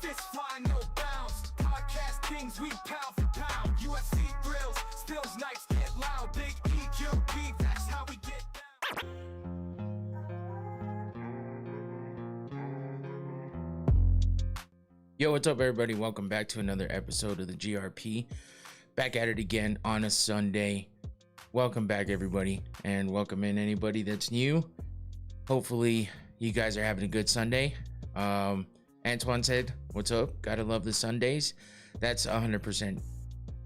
Fist flying, no bounds. Podcast kings, we pound for pound. UFC thrills, stills nights get loud. Big EQP, that's how we get down. Yo, what's up, everybody? Welcome back to another episode of the GRP. Back at it again on a Sunday. Welcome back, everybody, and welcome in anybody that's new. Hopefully, you guys are having a good Sunday. Antoine said, "What's up? Gotta love the Sundays." That's 100%,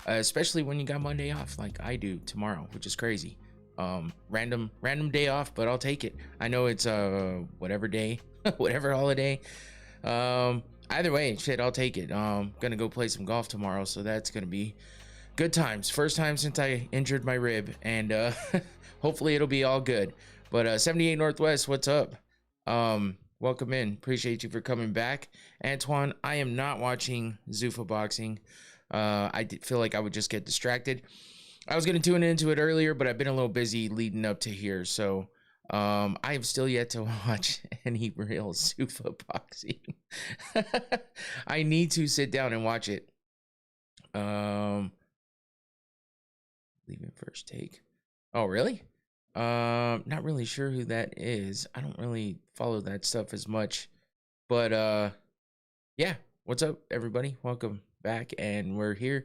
especially when you got Monday off, like I do tomorrow, which is crazy. Random day off, but I'll take it. I know it's whatever day, whatever holiday. Either way, shit, I'll take it. Gonna go play some golf tomorrow, so that's gonna be good times. First time since I injured my rib, and hopefully it'll be all good. But 78 Northwest, what's up? Welcome in. Appreciate you for coming back. Antoine, I am not watching Zuffa boxing. I did feel like I would just get distracted. I was gonna tune into it earlier, but I've been a little busy leading up to here, so I have still yet to watch any real Zuffa boxing. I need to sit down and watch it. Leaving first take. Oh, really? Not really sure who that is. I don't really follow that stuff as much. But yeah, what's up, everybody? Welcome back, and we're here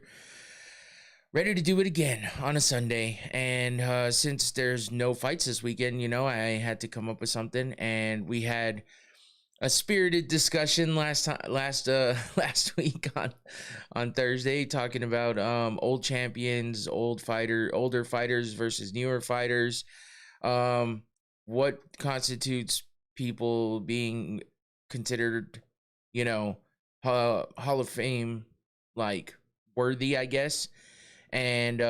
ready to do it again on a Sunday. And since there's no fights this weekend, you know, I had to come up with something, and we had a spirited discussion last week on Thursday, talking about old champions, older fighters versus newer fighters. What constitutes people being considered, you know, Hall of Fame like worthy, I guess, and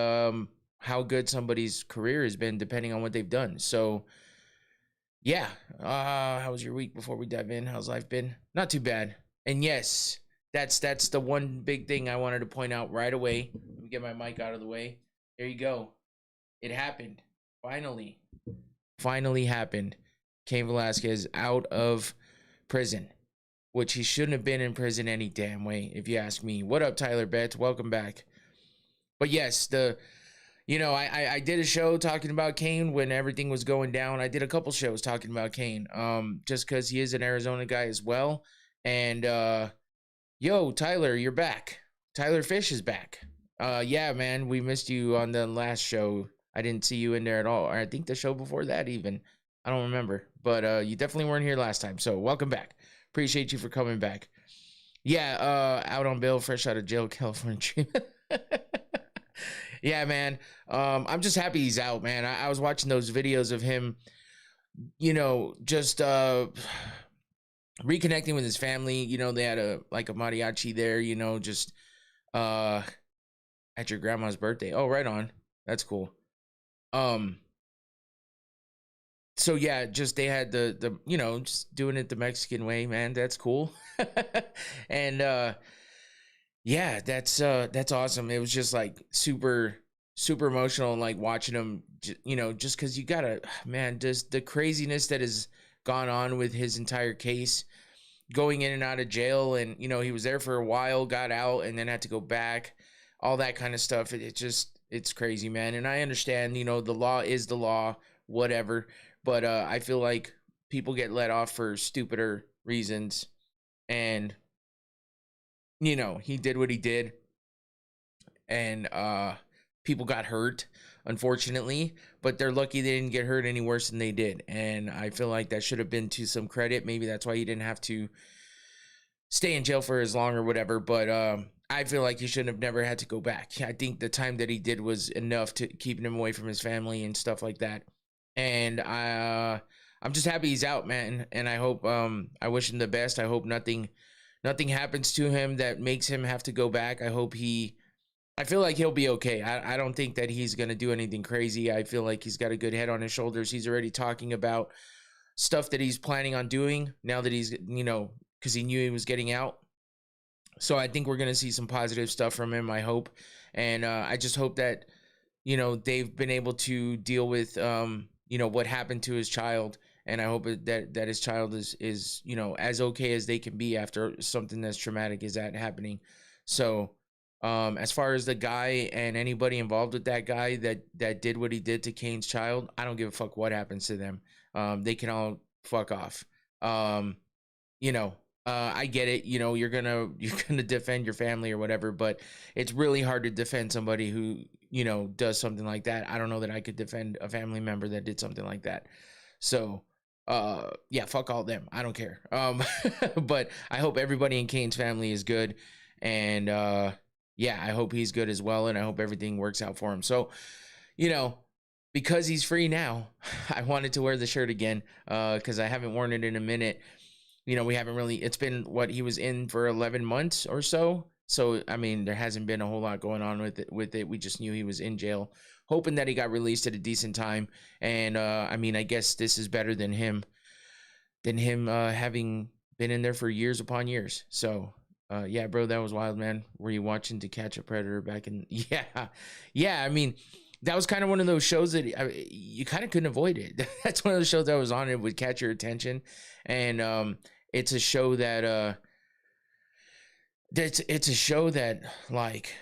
how good somebody's career has been depending on what they've done. So yeah, how was your week before we dive in? How's life been? Not too bad. And yes, that's the one big thing I wanted to point out right away. Let me get my mic out of the way. There you go. It happened. Finally happened. Cain Velasquez out of prison, which he shouldn't have been in prison any damn way, if you ask me. What up, Tyler Betts? Welcome back. But yes, I did a show talking about Cain when everything was going down. I did a couple shows talking about Cain, just because he is an Arizona guy as well. And yo, Tyler, you're back. Tyler Fish is back. Yeah, man, we missed you on the last show. I didn't see you in there at all. Or I think the show before that even. I don't remember. But you definitely weren't here last time. So welcome back. Appreciate you for coming back. Yeah, out on bail, fresh out of jail, California treatment. Yeah, man. I'm just happy he's out, man. I was watching those videos of him, you know, just reconnecting with his family. You know, they had a mariachi there, you know, just at your grandma's birthday. Oh, right on. That's cool. So yeah, just they had the you know, just doing it the Mexican way, man. That's cool. And yeah, that's awesome. It was just like super emotional, and like watching him, you know, just because you gotta, man, just the craziness that has gone on with his entire case, going in and out of jail, and you know, he was there for a while, got out, and then had to go back, all that kind of stuff. It's crazy, man. And I understand, you know, the law is the law, whatever, but I feel like people get let off for stupider reasons, and you know, he did what he did, and people got hurt, unfortunately, but they're lucky they didn't get hurt any worse than they did. And I feel like that should have been to some credit. Maybe that's why he didn't have to stay in jail for as long or whatever. But I feel like he shouldn't have never had to go back. I think the time that he did was enough to keep him away from his family and stuff like that. And I'm just happy he's out, man. And I hope, I wish him the best. I hope nothing happens to him that makes him have to go back. I feel like he'll be okay. I don't think that he's going to do anything crazy. I feel like he's got a good head on his shoulders. He's already talking about stuff that he's planning on doing now that he's, you know, because he knew he was getting out. So I think we're going to see some positive stuff from him, I hope. And I just hope that, you know, they've been able to deal with, you know, what happened to his child and I hope that his child is as okay as they can be after something that's traumatic as that happening. So as far as the guy and anybody involved with that guy that did what he did to Kane's child, I don't give a fuck what happens to them. They can all fuck off. You know, I get it. You're gonna defend your family or whatever, but it's really hard to defend somebody who does something like that. I don't know that I could defend a family member that did something like that. So yeah, fuck all them. I don't care. But I hope everybody in Kane's family is good, and yeah, I hope he's good as well, and I hope everything works out for him. So because he's free now, I wanted to wear the shirt again because I haven't worn it in a minute. We haven't really, it's been he was in for 11 months or so. So, I mean, there hasn't been a whole lot going on with it. We just knew he was in jail, hoping that he got released at a decent time. And, I mean, I guess this is better than him having been in there for years upon years. So, yeah, bro, that was wild, man. Were you watching To Catch a Predator back in? Yeah. I mean, that was kind of one of those shows that you kind of couldn't avoid it. That's one of those shows that was on. It would catch your attention. And, it's a show that it's a show that like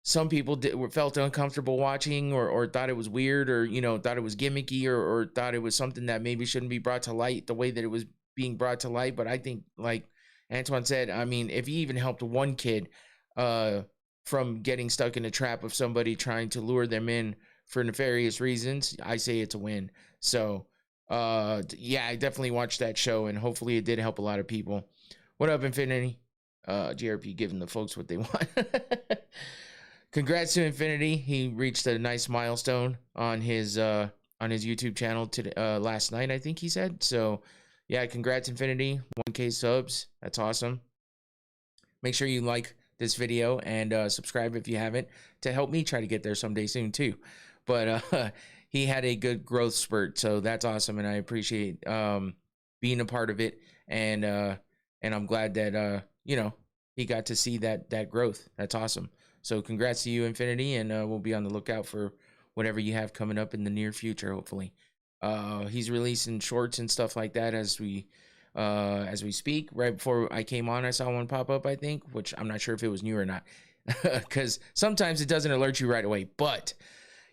some people felt uncomfortable watching or thought it was weird or thought it was gimmicky or thought it was something that maybe shouldn't be brought to light the way that it was being brought to light. But I think, like Antoine said, I mean, if he even helped one kid from getting stuck in a trap of somebody trying to lure them in for nefarious reasons, I say it's a win. So yeah, I definitely watched that show, and hopefully it did help a lot of people. What up, Infinity? GRP giving the folks what they want. Congrats to Infinity. He reached a nice milestone on his YouTube channel last night, I think he said. So yeah, congrats, Infinity. 1K subs. That's awesome. Make sure you like this video and subscribe if you haven't, to help me try to get there someday soon too. But he had a good growth spurt, so that's awesome, and I appreciate being a part of it. And I'm glad that he got to see that growth. That's awesome. So congrats to you, Infinity, and we'll be on the lookout for whatever you have coming up in the near future. Hopefully, he's releasing shorts and stuff like that as we speak. Right before I came on, I saw one pop up, I think, which I'm not sure if it was new or not, because sometimes it doesn't alert you right away. But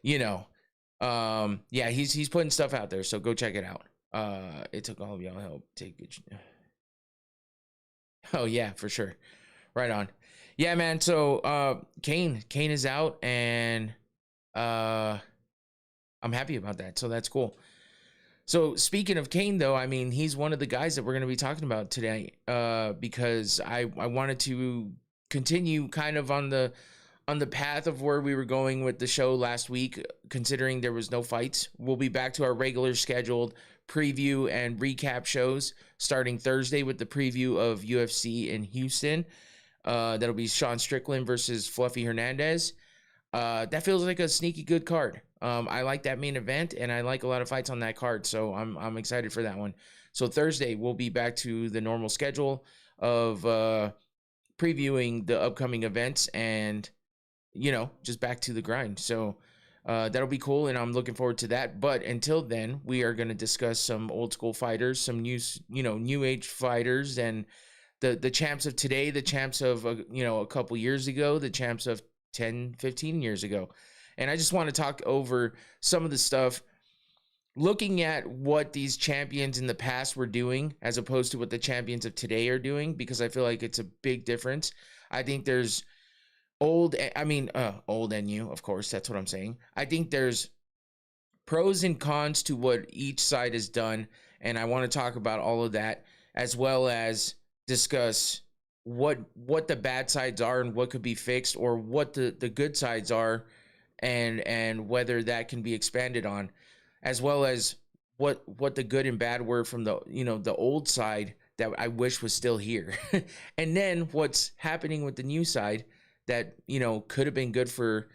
yeah, he's putting stuff out there, so go check it out. It took all of y'all help take it. Oh yeah, for sure. Right on. Yeah, man. So Kane is out, and I'm happy about that. So that's cool. So speaking of Kane, though, I mean, he's one of the guys that we're going to be talking about today, because I wanted to continue kind of on the path of where we were going with the show last week, considering there was no fights. We'll be back to our regular scheduled preview and recap shows starting Thursday with the preview of UFC in Houston. That'll be Sean Strickland versus Fluffy Hernandez. That feels like a sneaky good card. I like that main event, and I like a lot of fights on that card, so I'm excited for that one. So Thursday, we'll be back to the normal schedule of previewing the upcoming events and just back to the grind. So that'll be cool, and I'm looking forward to that. But until then, we are going to discuss some old school fighters, some new age fighters, and the champs of today, the champs of a couple years ago, the champs of 10, 15 years ago. And I just want to talk over some of the stuff, looking at what these champions in the past were doing as opposed to what the champions of today are doing, because I feel like it's a big difference. I think there's old and new, of course, that's what I'm saying. I think there's pros and cons to what each side has done, and I want to talk about all of that, as well as discuss what the bad sides are and what could be fixed, or what the good sides are, and whether that can be expanded on, as well as what the good and bad were from the old side that I wish was still here. And then what's happening with the new side that could have been good for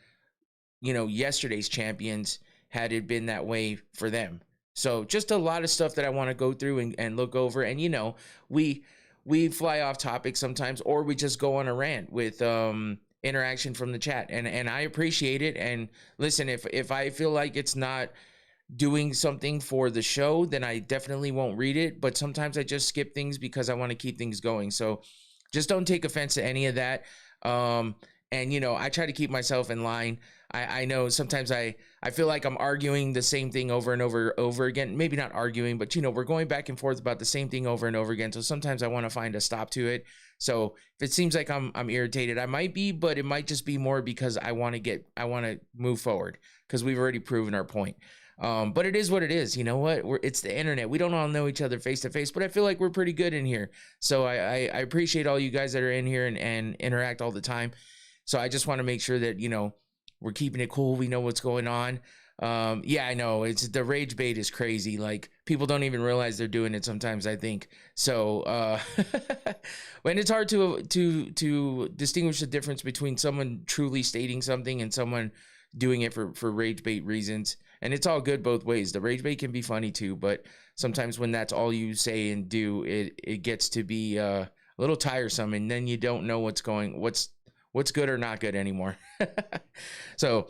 yesterday's champions had it been that way for them. So just a lot of stuff that I want to go through and look over. And we fly off topic sometimes, or we just go on a rant with interaction from the chat, and I appreciate it. And listen, if I feel like it's not doing something for the show, then I definitely won't read it. But sometimes I just skip things because I want to keep things going. So just don't take offense to any of that. And you know, I try to keep myself in line. I know sometimes I feel like I'm arguing the same thing over and over again. Maybe not arguing, but you know, we're going back and forth about the same thing over and over again. So sometimes I want to find a stop to it. So if it seems like I'm irritated, I might be, but it might just be more because I want to move forward because we've already proven our point. But it is what it is. You know what? It's the internet. We don't all know each other face to face, but I feel like we're pretty good in here. So I appreciate all you guys that are in here and interact all the time. So I just want to make sure that, you know, we're keeping it cool. We know what's going on. Yeah, I know it's the rage bait is crazy. Like people don't even realize they're doing it sometimes, I think. So when it's hard to distinguish the difference between someone truly stating something and someone doing it for rage bait reasons. And it's all good both ways. The rage bait can be funny too, but sometimes when that's all you say and do, it gets to be a little tiresome, and then you don't know what's good or not good anymore. So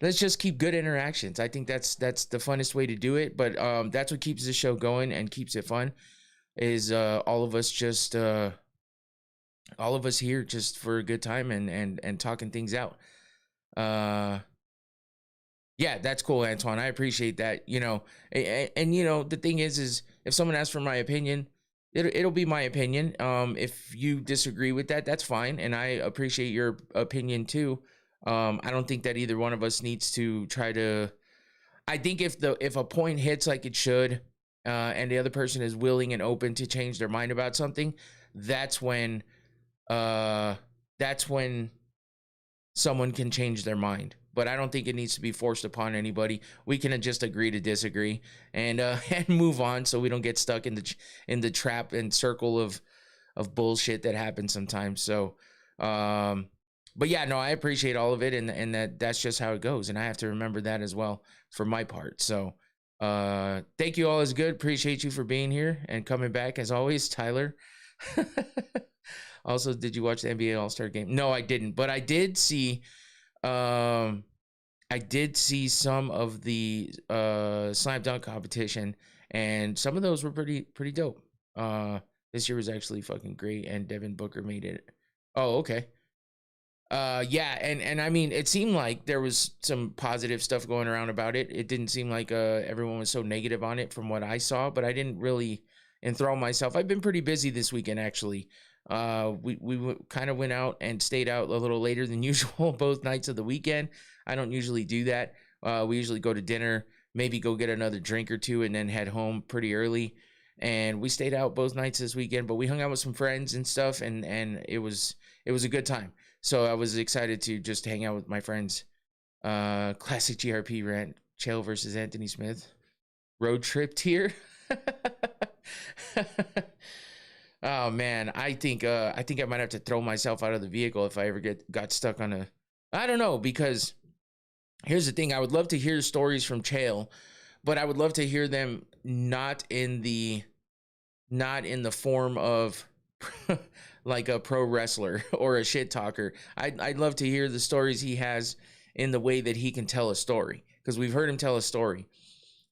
let's just keep good interactions. I think that's the funnest way to do it. But that's what keeps the show going and keeps it fun. Is all of us here just for a good time and talking things out. Yeah, that's cool, Antoine. I appreciate that. You know, and you know, the thing is if someone asks for my opinion, it'll be my opinion. If you disagree with that, that's fine, and I appreciate your opinion too. I don't think that either one of us needs to try to. I think if a point hits like it should, and the other person is willing and open to change their mind about something, that's when someone can change their mind. But I don't think it needs to be forced upon anybody. We can just agree to disagree and and move on, so we don't get stuck in the trap and circle of bullshit that happens sometimes. So, but yeah, no, I appreciate all of it, and that's just how it goes, and I have to remember that as well for my part. So, thank you all is good. Appreciate you for being here and coming back as always, Tyler. Also, did you watch the NBA All-Star game? No, I didn't, but I did see some of the slam dunk competition, and some of those were pretty dope. This year was actually fucking great, and Devin Booker made it. Oh, okay. Yeah, and I mean, it seemed like there was some positive stuff going around about it. It didn't seem like everyone was so negative on it from what I saw, but I didn't really enthrall myself. I've been pretty busy this weekend, actually. We kind of went out and stayed out a little later than usual both nights of the weekend. I don't usually do that. We usually go to dinner, maybe go get another drink or two, and then head home pretty early. And we stayed out both nights this weekend, but we hung out with some friends and stuff, and it was a good time. So I was excited to just hang out with my friends. Classic GRP rant: Chael versus Anthony Smith. Road trip tier. Oh man, I think I might have to throw myself out of the vehicle if I ever got stuck on a. I don't know, because here's the thing: I would love to hear stories from Chael, but I would love to hear them not in the form of like a pro wrestler or a shit talker. I'd love to hear the stories he has in the way that he can tell a story, because we've heard him tell a story,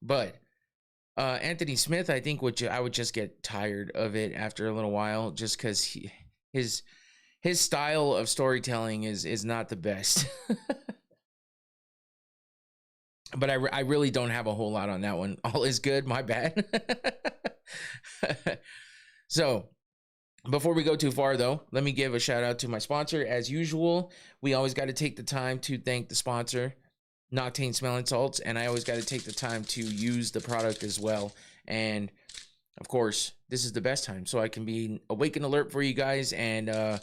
but. Anthony Smith, I think I would just get tired of it after a little while, just because his style of storytelling is not the best. But I really don't have a whole lot on that one. All is good, my bad. So before we go too far, though, let me give a shout out to my sponsor. As usual, we always got to take the time to thank the sponsor, Noctane smelling salts, and I always got to take the time to use the product as well. And of course, this is the best time, so I can be awake and alert for you guys and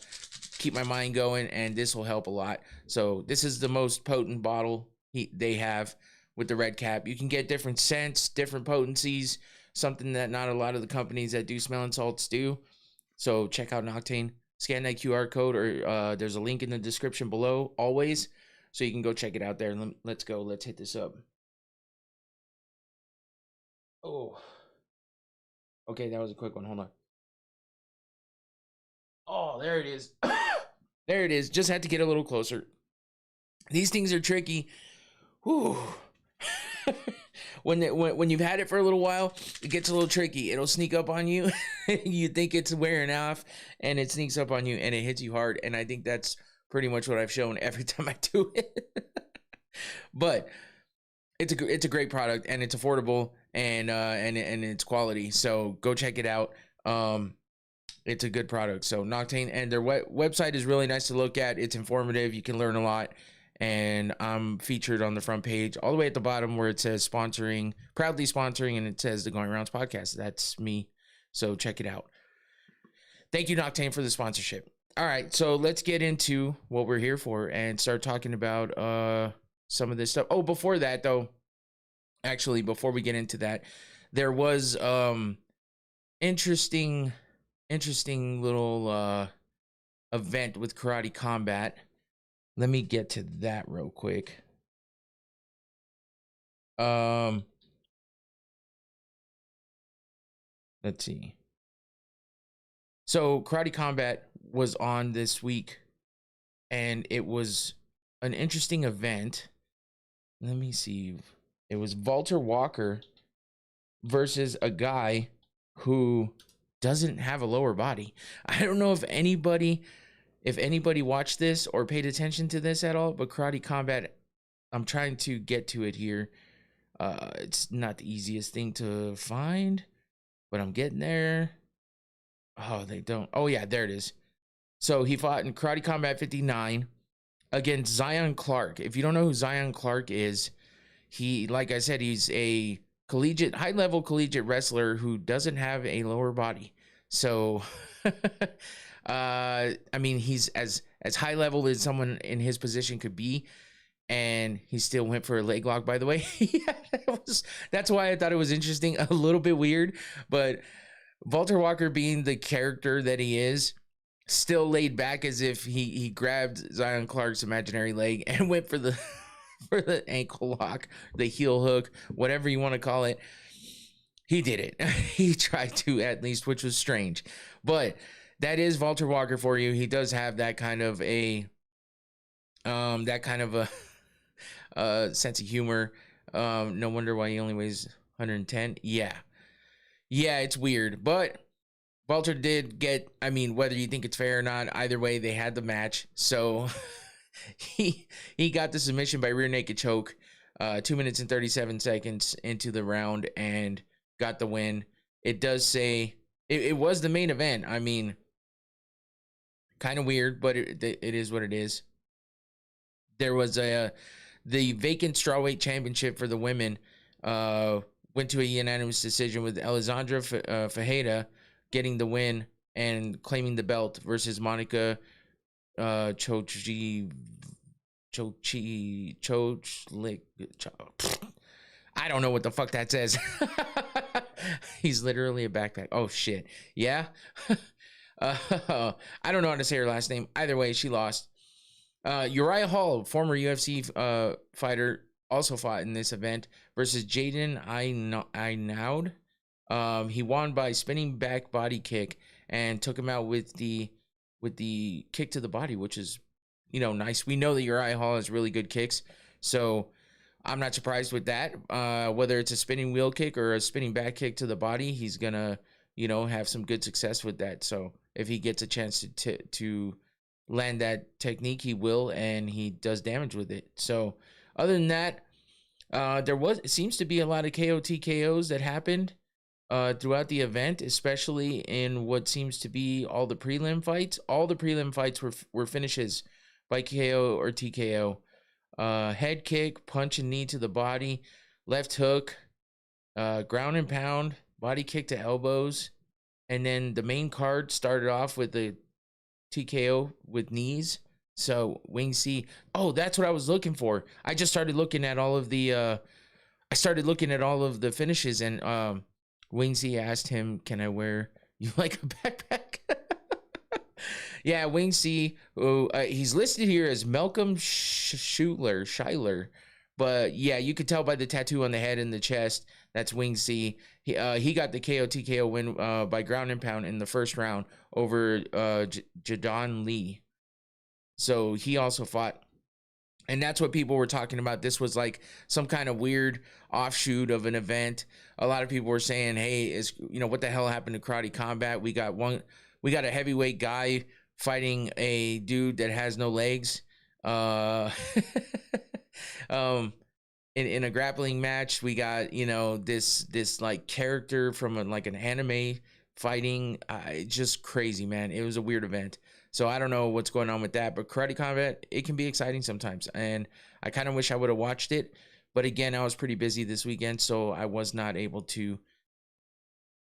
keep my mind going, and this will help a lot. So this is the most potent bottle they have with the red cap. You can get different scents, different potencies, something that not a lot of the companies that do smelling salts do. So check out Noctane, scan that QR code, or there's a link in the description below always. So you can go check it out there. Let's go. Let's hit this up. Oh. Okay, that was a quick one. Hold on. Oh, there it is. There it is. Just had to get a little closer. These things are tricky. Whew. when you've had it for a little while, it gets a little tricky. It'll sneak up on you. You think it's wearing off, and it sneaks up on you, and it hits you hard. And I think that's pretty much what I've shown every time I do it. But it's a great product, and it's affordable, and it's quality. So go check it out. It's a good product. So Noctane, and their website is really nice to look at. It's informative. You can learn a lot. And I'm featured on the front page, all the way at the bottom where it says sponsoring, proudly sponsoring, and it says the Going Rounds podcast. That's me. So check it out. Thank you, Noctane, for the sponsorship. All right, so let's get into what we're here for and start talking about some of this stuff. Oh, before that, though, actually, before we get into that, there was interesting little event with Karate Combat. Let me get to that real quick. Let's see. So Karate Combat was on this week, and it was an interesting event. Let me see. It was Walter Walker versus a guy who doesn't have a lower body. I don't know if anybody watched this or paid attention to this at all, but Karate Combat, I'm trying to get to it here. It's not the easiest thing to find, but I'm getting there. Oh, they don't. Oh, yeah, there it is. So he fought in Karate Combat 59 against Zion Clark. If you don't know who Zion Clark is, he, like I said, he's a high-level collegiate wrestler who doesn't have a lower body. So... I mean, he's as high level as someone in his position could be, and he still went for a leg lock, by the way. That's why I thought it was interesting, a little bit weird, but Walter Walker, being the character that he is, still laid back as if he grabbed Zion Clark's imaginary leg and went for the ankle lock, the heel hook, whatever you want to call it. He did it. He tried to, at least, which was strange, but that is Walter Walker for you. He does have that kind of a sense of humor. No wonder why he only weighs 110. Yeah, it's weird, but Walter did get, I mean, whether you think it's fair or not, either way, they had the match. So he got the submission by rear naked choke, 2 minutes and 37 seconds into the round, and got the win. It does say it was the main event. I mean, kind of weird, but it is what it is. There was the vacant strawweight championship for the women went to a unanimous decision with Alessandra Fajeda getting the win and claiming the belt versus Monica Chochlik. I don't know what the fuck that says. He's literally a backpack. Oh shit. Yeah. I don't know how to say her last name. Either way, she lost. Uriah Hall, former UFC fighter, also fought in this event versus Jaden Einaud. He won by spinning back body kick and took him out with the kick to the body, which is, nice. We know that Uriah Hall has really good kicks, so I'm not surprised with that. Whether it's a spinning wheel kick or a spinning back kick to the body, he's gonna, have some good success with that. So if he gets a chance to land that technique, he will, and he does damage with it. So other than that, it seems to be a lot of KO TKOs that happened throughout the event, especially in what seems to be all the prelim fights. All the prelim fights were finishes by KO or TKO. Head kick, punch and knee to the body, left hook, ground and pound, body kick to elbows, and then the main card started off with the TKO with knees. So Wing C, that's what I was looking for. I just started looking at all of the finishes, and Wing C asked him, "Can I wear you like a backpack?" Yeah, Wing C, he's listed here as Malcolm Schuyler, but yeah, you could tell by the tattoo on the head and the chest, that's Wing C. He got the KO TKO win by ground and pound in the first round over Jadon Lee. So he also fought And that's what people were talking about. This was like some kind of weird offshoot of an event. A lot of people were saying, hey, what the hell happened to Karate Combat? We got a heavyweight guy fighting a dude that has no legs. In a grappling match, we got, this like character from like an anime fighting. Just crazy, man. It was a weird event. So I don't know what's going on with that, but Karate Combat, it can be exciting sometimes. And I kind of wish I would have watched it. But again, I was pretty busy this weekend, so I was not able to.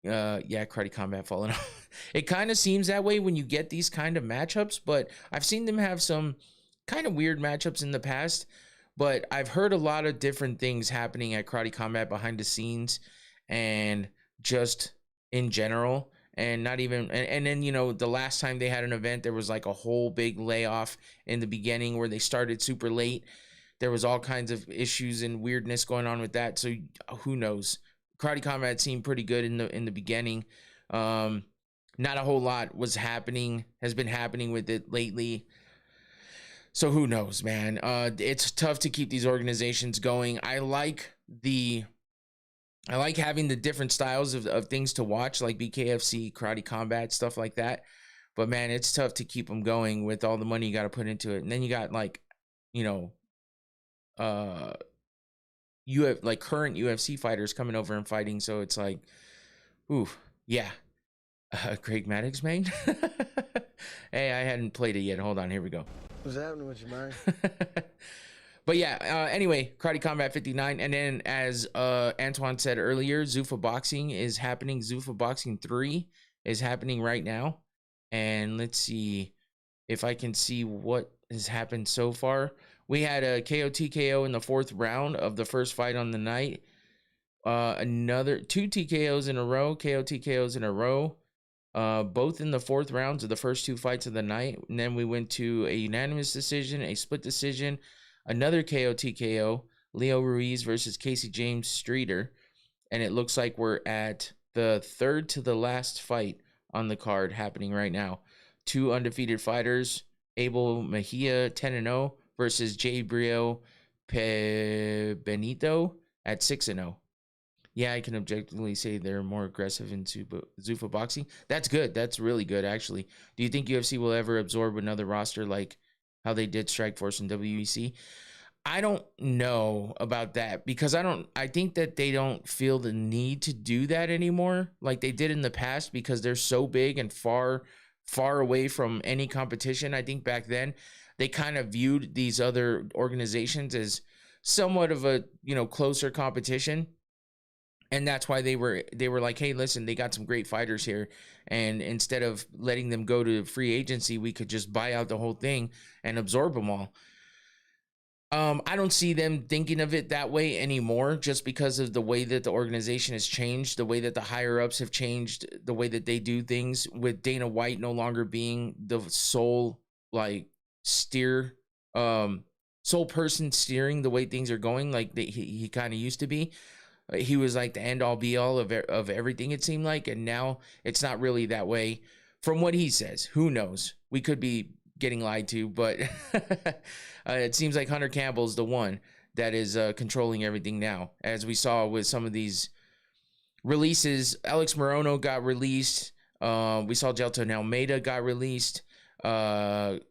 Karate Combat falling off. It kind of seems that way when you get these kind of matchups, but I've seen them have some kind of weird matchups in the past. But I've heard a lot of different things happening at Karate Combat behind the scenes and just in general. And not even, and then, the last time they had an event, there was like a whole big layoff in the beginning where they started super late. There was all kinds of issues and weirdness going on with that. So who knows? Karate Combat seemed pretty good in the beginning. Not a whole lot has been happening with it lately. So who knows, man? It's tough to keep these organizations going. I like having the different styles of things to watch, like BKFC, Karate Combat, stuff like that. But man, it's tough to keep them going with all the money you got to put into it. And then you got like, you have like current UFC fighters coming over and fighting. So it's like, ooh, yeah. Craig Maddox, man. Hey, I hadn't played it yet. Hold on, here we go. What's happening with you, man? But yeah, anyway, Karate Combat 59. And then as Antoine said earlier, Zuffa Boxing is happening. Zuffa Boxing 3 is happening right now. And let's see if I can see what has happened so far. We had a KO TKO in the 4th round of the first fight on the night. Another 2 TKOs in a row, KO TKOs in a row. Both in the 4th rounds of the first 2 fights of the night. And then we went to a unanimous decision, a split decision, another KO TKO, Leo Ruiz versus Casey James Streeter. And it looks like we're at the 3rd to the last fight on the card happening right now. 2 undefeated fighters, Abel Mejia 10-0 versus Jay Brio Benito at 6-0. Yeah, I can objectively say they're more aggressive in Zuffa Boxing. That's good. That's really good, actually. Do you think UFC will ever absorb another roster like how they did Strikeforce and WEC? I don't know about that because I think that they don't feel the need to do that anymore like they did in the past because they're so big and far away from any competition. I think back then they kind of viewed these other organizations as somewhat of a, closer competition. And that's why they were like, hey, listen, they got some great fighters here. And instead of letting them go to free agency, we could just buy out the whole thing and absorb them all. I don't see them thinking of it that way anymore just because of the way that the organization has changed, the way that the higher ups have changed, the way that they do things with Dana White no longer being the sole sole person steering the way things are going like he kind of used to be. He was like the end all be all of everything, it seemed like. And now it's not really that way from what he says. Who knows? We could be getting lied to, but it seems like Hunter Campbell's the one that is controlling everything now. As we saw with some of these releases, Alex Morono got released. We saw Gelton Almeida got released. Usman,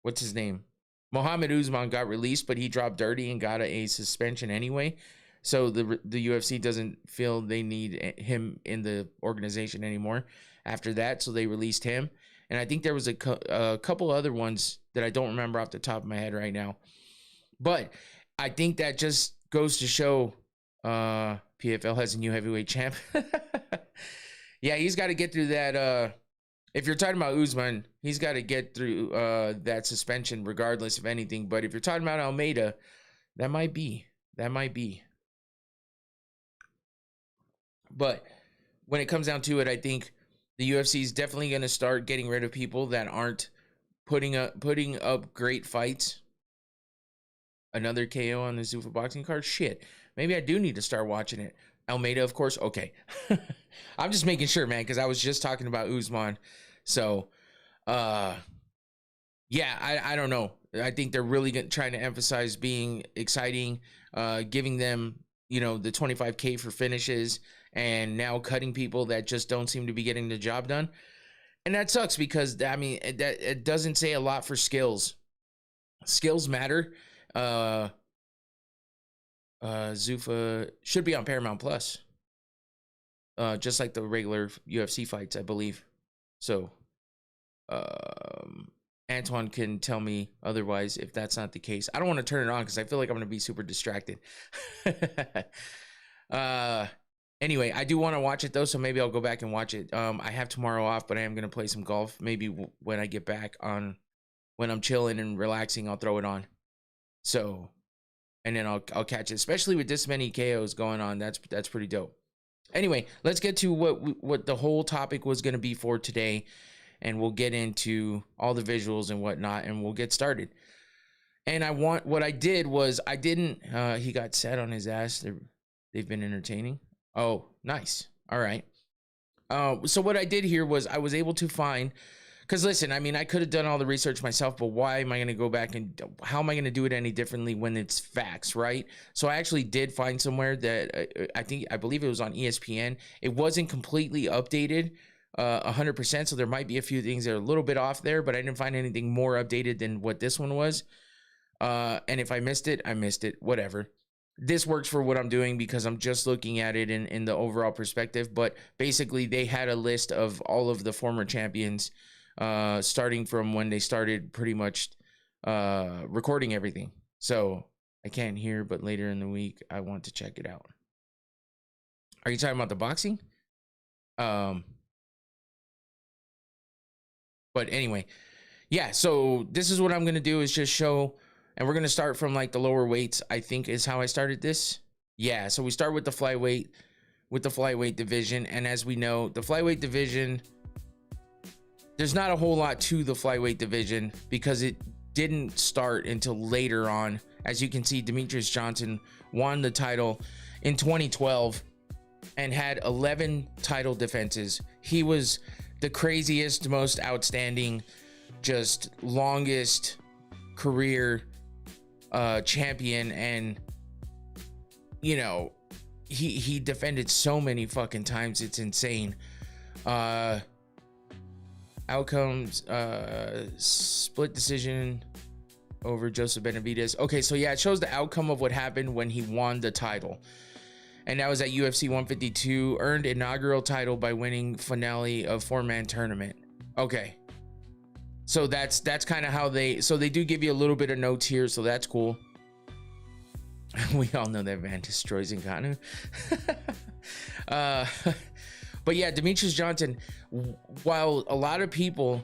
what's his name? Mohammed Usman got released, but he dropped dirty and got a suspension anyway. So the UFC doesn't feel they need him in the organization anymore after that. So they released him. And I think there was a couple other ones that I don't remember off the top of my head right now. But I think that just goes to show PFL has a new heavyweight champ. Yeah, he's got to get through that. If you're talking about Usman, he's got to get through that suspension regardless of anything. But if you're talking about Almeida, that might be. But when it comes down to it, I think the UFC is definitely going to start getting rid of people that aren't putting up great fights. Another KO on the Zuffa Boxing card? Shit. Maybe I do need to start watching it. Almeida, of course. Okay. I'm just making sure, man, because I was just talking about Usman. So, Yeah, I don't know. I think they're really trying to emphasize being exciting, giving them, you know, the 25K for finishes, and now cutting people that just don't seem to be getting the job done. And that sucks because I mean it doesn't say a lot for skills. Skills matter. Zuffa should be on Paramount Plus, just like the regular UFC fights, I believe. So, Antoine can tell me otherwise if that's not the case. I don't want to turn it on because I feel like I'm going to be super distracted. Anyway, I do want to watch it though, so maybe I'll go back and watch it. I have tomorrow off, but I am going to play some golf. Maybe when I get back on, when I'm chilling and relaxing, I'll throw it on. So, and then I'll catch it, especially with this many KOs going on. That's pretty dope. Anyway, let's get to what the whole topic was going to be for today, and we'll get into all the visuals and whatnot, and we'll get started. And what I did was I didn't. He got sat on his ass. They've been entertaining. Oh, nice. All right. So what I did here was I was able to find. Because listen, I mean, I could have done all the research myself, but why am I going to go back and how am I going to do it any differently when it's facts, right? So I actually did find somewhere that I believe it was on ESPN. It wasn't completely updated 100%, so there might be a few things that are a little bit off there, but I didn't find anything more updated than what this one was. And if I missed it, I missed it, whatever. This works for what I'm doing because I'm just looking at it in the overall perspective, but basically they had a list of all of the former champions starting from when they started pretty much recording everything. So I can't hear, but later in the week, I want to check it out. Are you talking about the boxing? But anyway, yeah, so this is what I'm going to do is just show, and we're going to start from like the lower weights, I think is how I started this. Yeah, so we start with the flyweight division. And as we know, the flyweight division, there's not a whole lot to the flyweight division because it didn't start until later on. As you can see, Demetrious Johnson won the title in 2012 and had 11 title defenses. He was the craziest, most outstanding, just longest career champion. And, you know, he defended so many fucking times. It's insane. Outcomes, split decision over Joseph Benavidez. Okay, so yeah, it shows the outcome of what happened when he won the title. And that was at UFC 152, earned inaugural title by winning finale of 4-man tournament. Okay. So that's kind of how they do give you a little bit of notes here, so that's cool. We all know that man destroys Ngannou. But yeah, Demetrious Johnson, while a lot of people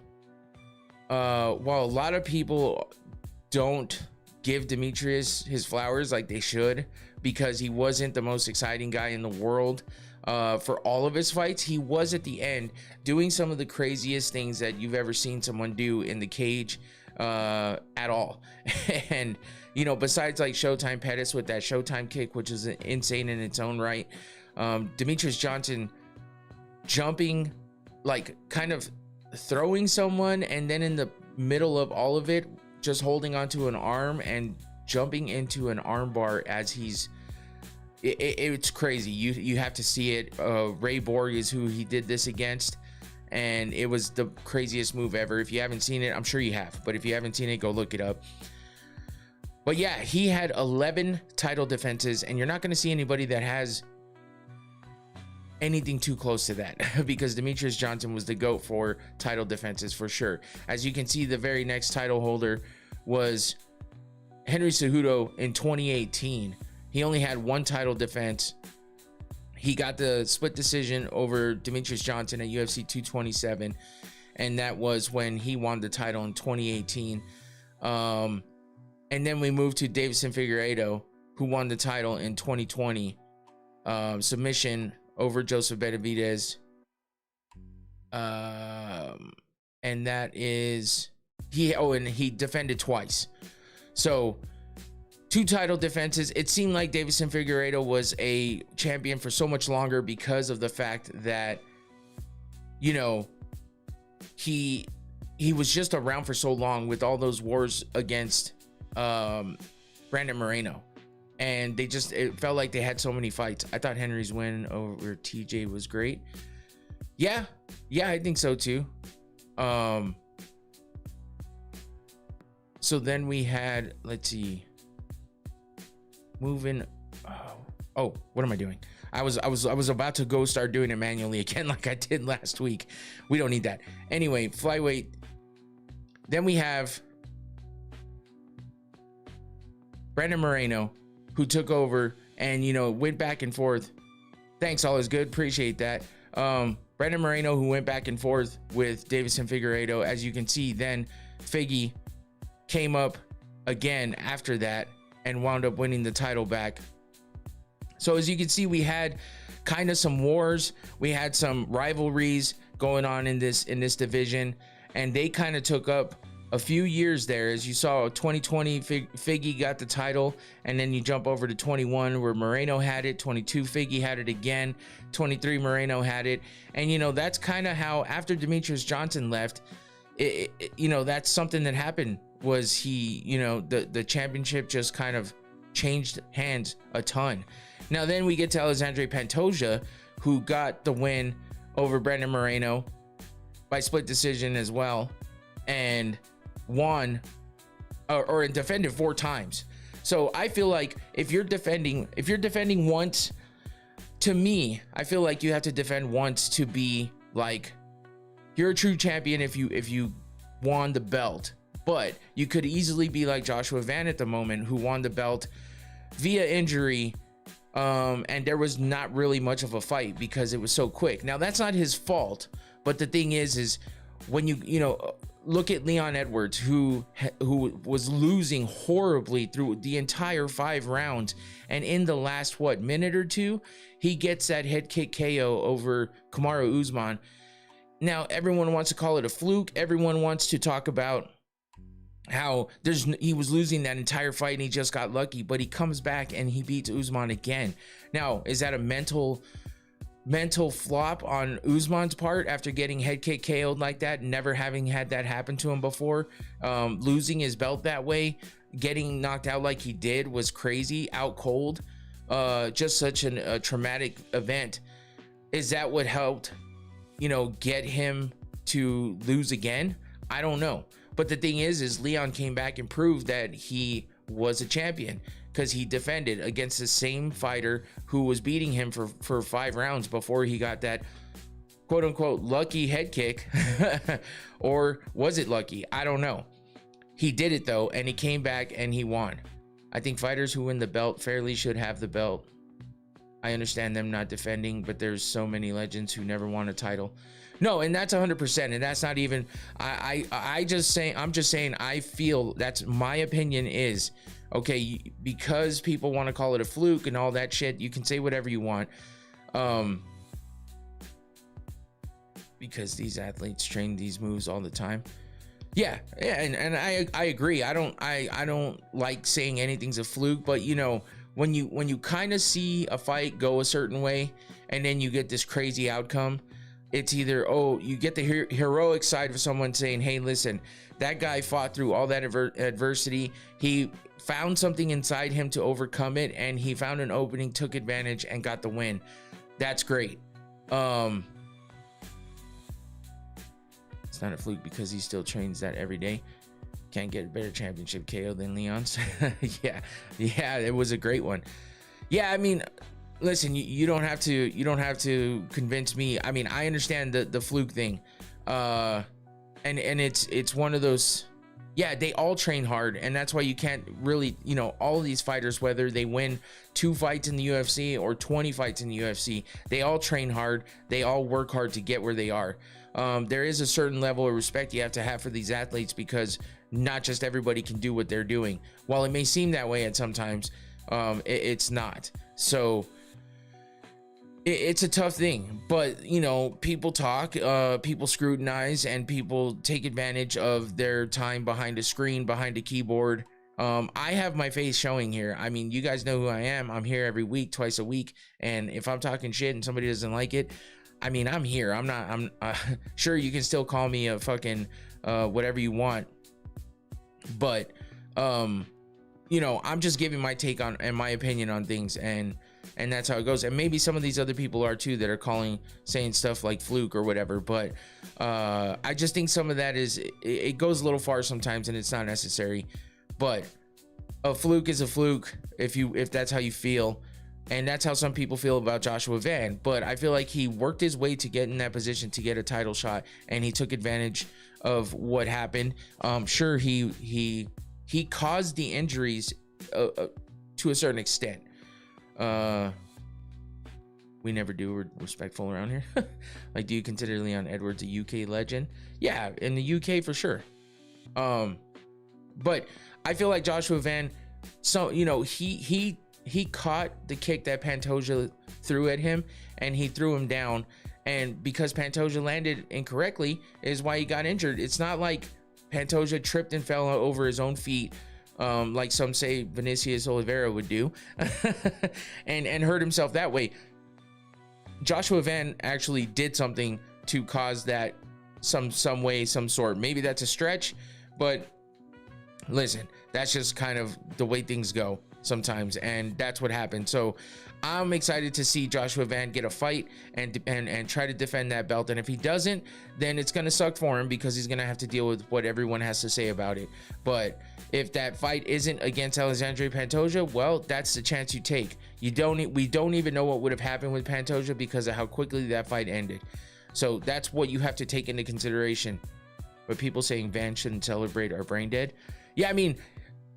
don't give Demetrious his flowers like they should, because he wasn't the most exciting guy in the world for all of his fights, he was at the end doing some of the craziest things that you've ever seen someone do in the cage at all. And, you know, besides like Showtime Pettis with that Showtime kick, which is insane in its own right, Demetrious Johnson jumping, like kind of throwing someone, and then in the middle of all of it, just holding onto an arm and jumping into an arm bar as he's it's crazy. You have to see it. Ray Borg is who he did this against, and it was the craziest move ever. If you haven't seen it, I'm sure you have, but if you haven't seen it, go look it up. But yeah, he had 11 title defenses, and you're not going to see anybody that has anything too close to that, because Demetrious Johnson was the GOAT for title defenses for sure. As you can see, the very next title holder was Henry Cejudo in 2018. He only had one title defense. He got the split decision over Demetrious Johnson at UFC 227, and that was when he won the title in 2018. And then we moved to Deiveson Figueiredo, who won the title in 2020, submission over Joseph Benavidez. And that is and he defended twice. So 2 title defenses. It seemed like Deiveson Figueiredo was a champion for so much longer because of the fact that, you know, he he was just around for so long with all those wars against Brandon Moreno, and it felt like they had so many fights. I thought Henry's win over TJ was great. Yeah, I think so too. So then we had, let's see, moving. Oh, what am I doing? I was about to go start doing it manually again, like I did last week. We don't need that. Anyway, flyweight. Then we have Brandon Moreno, who took over and, you know, went back and forth. Thanks, all is good. Appreciate that. Brandon Moreno, who went back and forth with Davison Figueiredo. As you can see, then Figgy came up again after that and wound up winning the title back. So as you can see, we had kind of some wars. We had some rivalries going on in this division, and they kind of took up a few years there. As you saw, 2020 Figgy got the title, and then you jump over to 21 where Moreno had it, 22 Figgy had it again, 23 Moreno had it. And you know, that's kind of how, after Demetrius Johnson left, you know, that's something that happened. Was he, you know, the championship just kind of changed hands a ton. Now then we get to Alexandre Pantoja, who got the win over Brandon Moreno by split decision as well, and won or defended 4 times. So I feel like if you're defending once, to me, I feel like you have to defend once to be like, you're a true champion if you won the belt. But you could easily be like Joshua Van at the moment, who won the belt via injury, and there was not really much of a fight because it was so quick. Now that's not his fault, but the thing is when you know, look at Leon Edwards, who was losing horribly through the entire 5 rounds, and in the last minute or two, he gets that head kick KO over Kamaru Usman. Now everyone wants to call it a fluke. Everyone wants to talk about how he was losing that entire fight and he just got lucky, but he comes back and he beats Usman again. Now, is that a mental flop on Usman's part after getting head kick KO'd like that, never having had that happen to him before? Losing his belt that way, getting knocked out like he did was crazy, out cold. Just such a traumatic event. Is that what helped, you know, get him to lose again? I don't know. But the thing is Leon came back and proved that he was a champion because he defended against the same fighter who was beating him for 5 rounds before he got that quote unquote lucky head kick. Or was it lucky? I don't know. He did it though, and he came back and he won. I think fighters who win the belt fairly should have the belt. I understand them not defending, but there's so many legends who never won a title. No, and that's 100%, and that's not even, I'm just saying, I feel, that's my opinion is, okay, because people want to call it a fluke and all that shit, you can say whatever you want, because these athletes train these moves all the time. Yeah, and I agree. I don't like saying anything's a fluke, but you know, when you kind of see a fight go a certain way and then you get this crazy outcome, it's either, oh, you get the heroic side of someone saying, hey, listen, that guy fought through all that adversity. He found something inside him to overcome it, and he found an opening, took advantage, and got the win. That's great. It's not a fluke because he still trains that every day. Can't get a better championship KO than Leon's. Yeah, it was a great one. Yeah, I mean, listen, you don't have to convince me. I mean, I understand the fluke thing, and it's one of those. Yeah, they all train hard, and that's why you can't really, you know, all of these fighters, whether they win 2 fights in the UFC or 20 fights in the UFC, they all train hard. They all work hard to get where they are. There is a certain level of respect you have to have for these athletes because not just everybody can do what they're doing. While it may seem that way at sometimes, it's not. So it's a tough thing, but you know, people talk, people scrutinize, and people take advantage of their time behind a screen, behind a keyboard. I have my face showing here. I mean, you guys know who I am. I'm here every week, twice a week, and if I'm talking shit and somebody doesn't like it, I mean, I'm here. I'm sure you can still call me a fucking whatever you want. But you know, I'm just giving my take on and my opinion on things, and that's how it goes. And maybe some of these other people are too, that are saying stuff like fluke or whatever. But I just think some of that it goes a little far sometimes, and it's not necessary. But a fluke is a fluke if that's how you feel. And that's how some people feel about Joshua Van. But I feel like he worked his way to get in that position to get a title shot, and he took advantage of what happened. Sure, he caused the injuries to a certain extent. We never do. We're respectful around here. Like, do you consider Leon Edwards a UK legend? Yeah, in the UK for sure. But I feel like Joshua Van, so you know, he caught the kick that Pantoja threw at him, and he threw him down. And because Pantoja landed incorrectly is why he got injured. It's not like Pantoja tripped and fell over his own feet, like some say Vinicius Oliveira would do, and hurt himself that way. Joshua Van actually did something to cause that some way, some sort. Maybe that's a stretch, but listen, that's just kind of the way things go sometimes, and that's what happened. So I'm excited to see Joshua Van get a fight and try to defend that belt. And if he doesn't, then it's gonna suck for him, because he's gonna have to deal with what everyone has to say about it. But if that fight isn't against Alexandre Pantoja, well, that's the chance you take. We don't even know what would have happened with Pantoja because of how quickly that fight ended. So that's what you have to take into consideration. But people saying Van shouldn't celebrate are brain dead. Yeah, I mean,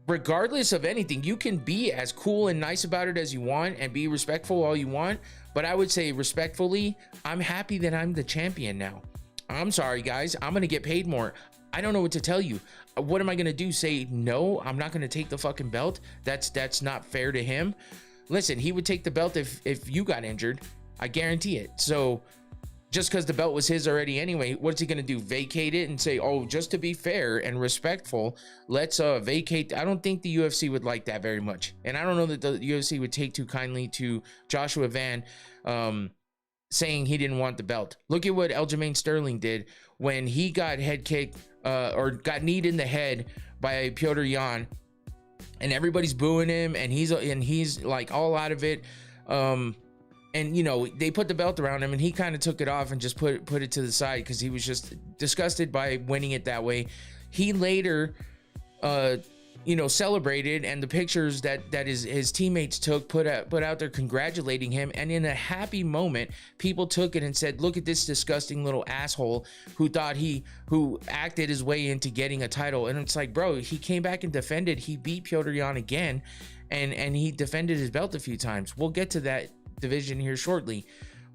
regardless of anything, you can be as cool and nice about it as you want and be respectful all you want, but I would say respectfully, I'm happy that I'm the champion now. I'm sorry, guys. I'm gonna get paid more. I don't know what to tell you. What am I gonna do? Say no, I'm not gonna take the fucking belt? That's not fair to him. Listen, he would take the belt if you got injured. I guarantee it. So just because the belt was his already anyway, what's he gonna do? Vacate it and say, oh, just to be fair and respectful, let's vacate? I don't think the UFC would like that very much, and I don't know that the UFC would take too kindly to Joshua Van saying he didn't want the belt. Look at what Aljamain Sterling did when he got head kicked or got kneed in the head by Petr Yan, and everybody's booing him, and he's like all out of it. And you know, they put the belt around him, and he kind of took it off and just put it to the side because he was just disgusted by winning it that way. He later you know, celebrated, and the pictures that his teammates took put out there congratulating him, and in a happy moment people took it and said, look at this disgusting little asshole who acted his way into getting a title. And it's like, bro, he came back and defended. He beat Petr Yan again, and he defended his belt a few times. We'll get to that division here shortly,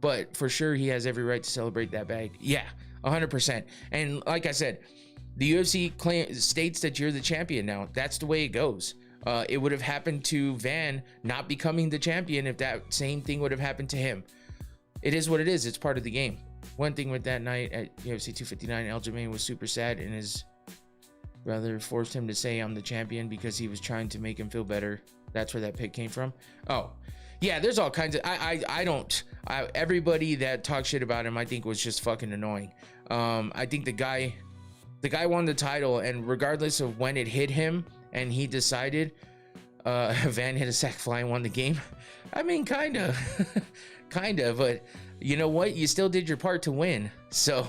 but for sure he has every right to celebrate that bag. Yeah, 100%. And like I said, the UFC states that you're the champion now. That's the way it goes. It would have happened to Van not becoming the champion if that same thing would have happened to him. It is what it is. It's part of the game. One thing with that night at UFC 259, Aljamain was super sad, and his brother forced him to say I'm the champion because he was trying to make him feel better. That's where that pick came from. Oh, yeah, there's all kinds of everybody that talks shit about him, I think, was just fucking annoying. I think the guy won the title, and regardless of when it hit him and he decided, Van hit a sack fly and won the game. I mean, kind of, but you know what? You still did your part to win. So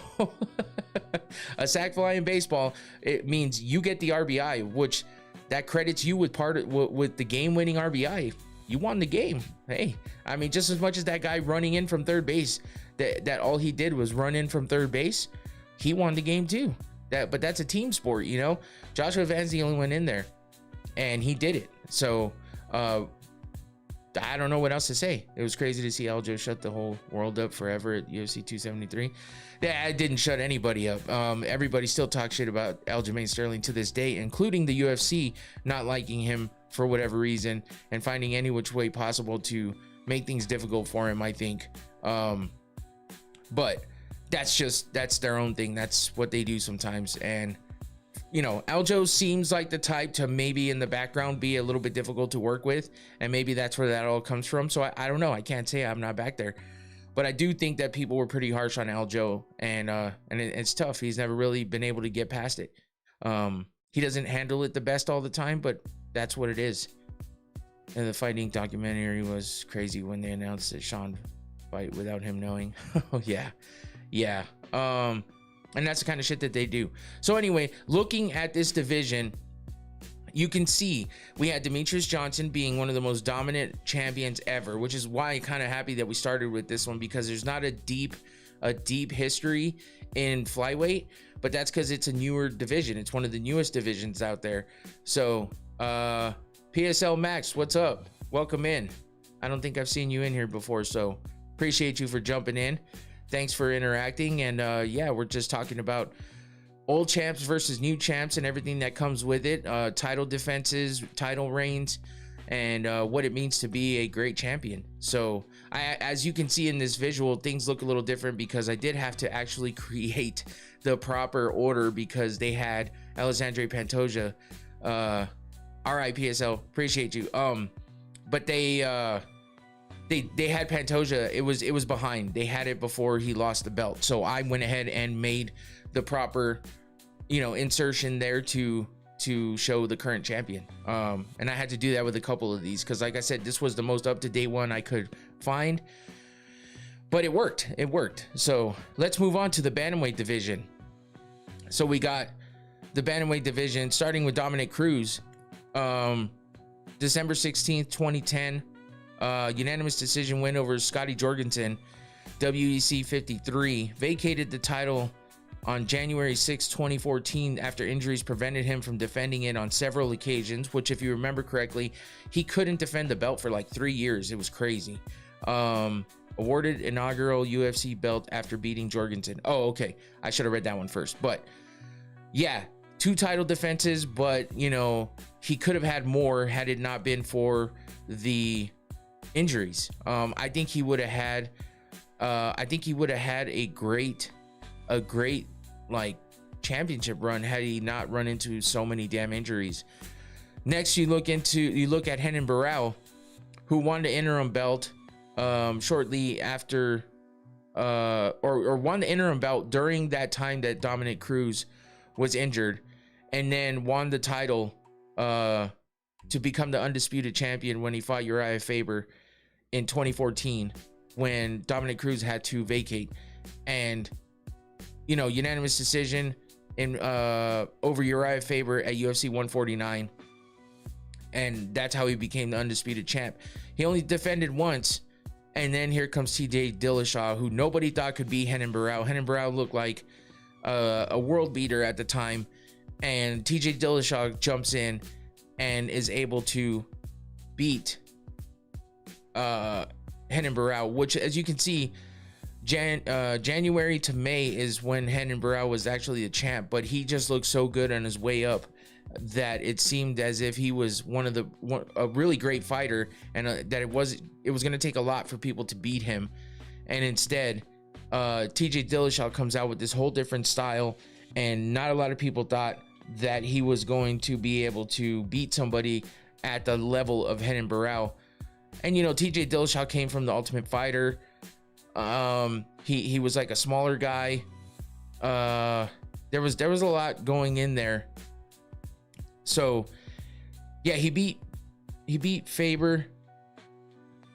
a sack fly in baseball, it means you get the RBI, which that credits you with the game-winning RBI. You won the game. Hey, I mean, just as much as that guy running in from third base, that all he did was run in from third base, he won the game too. But that's a team sport, you know. Joshua Van's the only one in there, and he did it. So I don't know what else to say. It was crazy to see Aljo shut the whole world up forever at UFC 273. Yeah, it didn't shut anybody up. Everybody still talks shit about Aljamain Sterling to this day, including the UFC not liking him for whatever reason and finding any which way possible to make things difficult for him, I think. But that's their own thing. That's what they do sometimes. And you know, Aljo seems like the type to maybe in the background be a little bit difficult to work with, and maybe that's where that all comes from. So I don't know. I can't say. I'm not back there. But I do think that people were pretty harsh on Aljo, and it's tough. He's never really been able to get past it. He doesn't handle it the best all the time, but that's what it is. And the Fighting documentary was crazy when they announced that Sean fight without him knowing. Oh yeah. And that's the kind of shit that they do. So anyway, looking at this division, you can see we had Demetrius Johnson being one of the most dominant champions ever, which is why I'm kind of happy that we started with this one, because there's not a deep history in flyweight, but that's because it's a newer division. It's one of the newest divisions out there. So PSL Max, what's up? Welcome in. I don't think I've seen you in here before, so appreciate you for jumping in. Thanks for interacting. And yeah, we're just talking about old champs versus new champs and everything that comes with it, title defenses, title reigns, and what it means to be a great champion. So as you can see in this visual, things look a little different because I did have to actually create the proper order, because they had Alexandre Pantoja, RIPSL, appreciate you. But they had Pantoja. It was behind. They had it before he lost the belt. So I went ahead and made the proper, insertion there to show the current champion. And I had to do that with a couple of these, because like I said, this was the most up-to-date one I could find, but it worked. So let's move on to the bantamweight division. So we got the bantamweight division starting with Dominic Cruz. December 16th, 2010, unanimous decision win over Scotty Jorgensen, WEC 53, vacated the title on January 6, 2014, after injuries prevented him from defending it on several occasions, which, if you remember correctly, he couldn't defend the belt for like 3 years. It was crazy. Awarded inaugural UFC belt after beating Jorgensen. Oh, okay. I should have read that one first. But yeah, 2 title defenses, but he could have had more had it not been for the injuries. I think he would have had a great like championship run had he not run into so many damn injuries. Next, you look at Renan Barão, who won the interim belt shortly after, or won the interim belt during that time that Dominic Cruz was injured, and then won the title to become the undisputed champion when he fought Uriah Faber in 2014, when Dominic Cruz had to vacate. And unanimous decision in over Uriah Faber at UFC 149, and that's how he became the undisputed champ. He only defended once, and then here comes TJ Dillashaw, who nobody thought could beat Renan Barão. Renan Barão looked like a world beater at the time, and TJ Dillashaw jumps in and is able to beat Renan Barão, which, as you can see, January to May is when Renan Barão was actually the champ, but he just looked so good on his way up that it seemed as if he was a really great fighter, and that it was going to take a lot for people to beat him. And instead, TJ Dillashaw comes out with this whole different style, and not a lot of people thought that he was going to be able to beat somebody at the level of Renan Barão. And TJ Dillashaw came from the Ultimate Fighter. He was like a smaller guy. There was a lot going in there. So yeah, he beat Faber.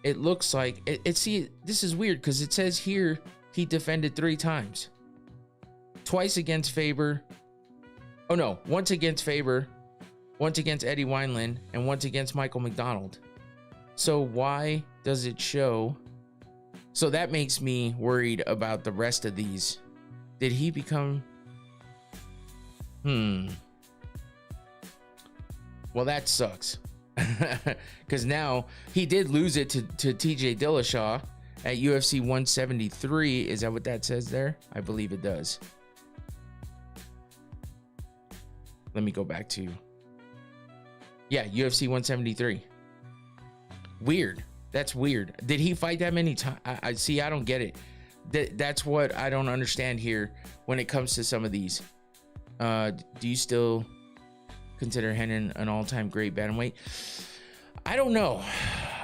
It looks like see, this is weird because it says here he defended 3 times. Twice against Faber. Oh no, once against Faber, once against Eddie Wineland, and once against Michael McDonald. So why does it show? So that makes me worried about the rest of these. Did he become? Well, that sucks. Because now he did lose it to TJ Dillashaw at UFC 173. Is that what that says there? I believe it does. Let me go back to, yeah, UFC 173. Weird. That's weird. Did he fight that many times? I see. I don't get it. That's what I don't understand here when it comes to some of these. Do you still consider Renan an all-time great bantamweight? I don't know.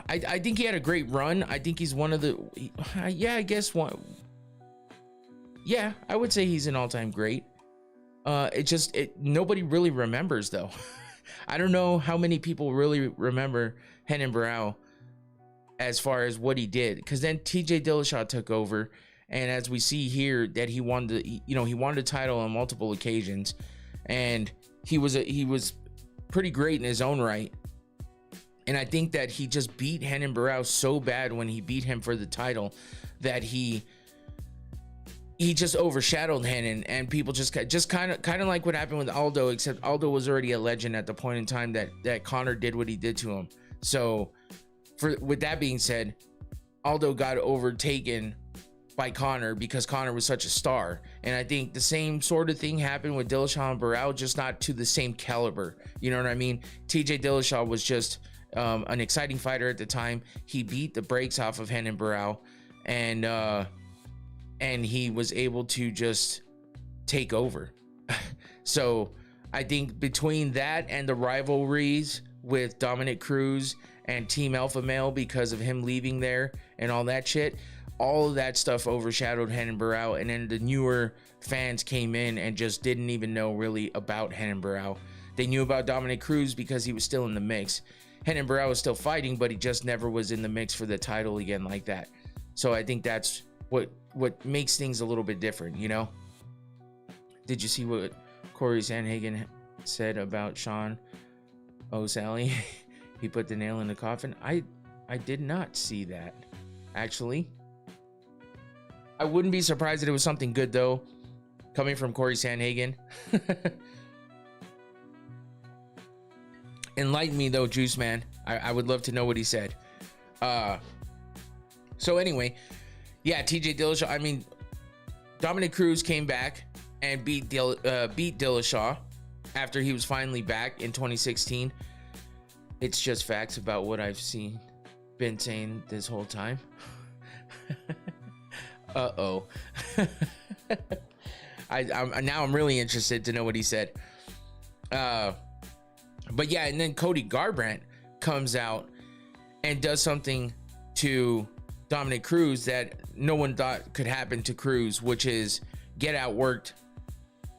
I think he had a great run. I think he's one of the, yeah, I guess one. Yeah, I would say he's an all-time great. Nobody really remembers though. I don't know how many people really remember Renan Barão as far as what he did, because then TJ Dillashaw took over, and as we see here, that he won the title on multiple occasions, and he was pretty great in his own right. And I think that he just beat Renan Barão so bad when he beat him for the title that he just overshadowed Renan, and people just kind of like what happened with Aldo, except Aldo was already a legend at the point in time that Conor did what he did to him. So with that being said, Aldo got overtaken by Conor because Conor was such a star. And I think the same sort of thing happened with Dillashaw and Barão, just not to the same caliber. You know what I mean? TJ Dillashaw was just an exciting fighter at the time. He beat the brakes off of Renan Barão, and he was able to just take over. So I think between that and the rivalries with Dominic Cruz and Team Alpha Male, because of him leaving there and all that shit, all of that stuff overshadowed Renan Barão, and then the newer fans came in and just didn't even know really about Renan Barão. They knew about Dominic Cruz because he was still in the mix. Renan Barão was still fighting, but he just never was in the mix for the title again like that. So I think that's what makes things a little bit different, you know? Did you see what Corey Sandhagen said about Sean O'Salley? He put the nail in the coffin. I did not see that, actually. I wouldn't be surprised that it was something good, though, coming from Corey Sandhagen. Enlighten me, though, Juice Man. I would love to know what he said. So anyway, yeah, TJ Dillashaw. I mean, Dominic Cruz came back and beat Dillashaw after he was finally back in 2016. It's just facts about what I've been saying this whole time. Uh-oh. I'm really interested to know what he said. But yeah, and then Cody Garbrandt comes out and does something to Dominic Cruz that no one thought could happen to Cruz, which is get outworked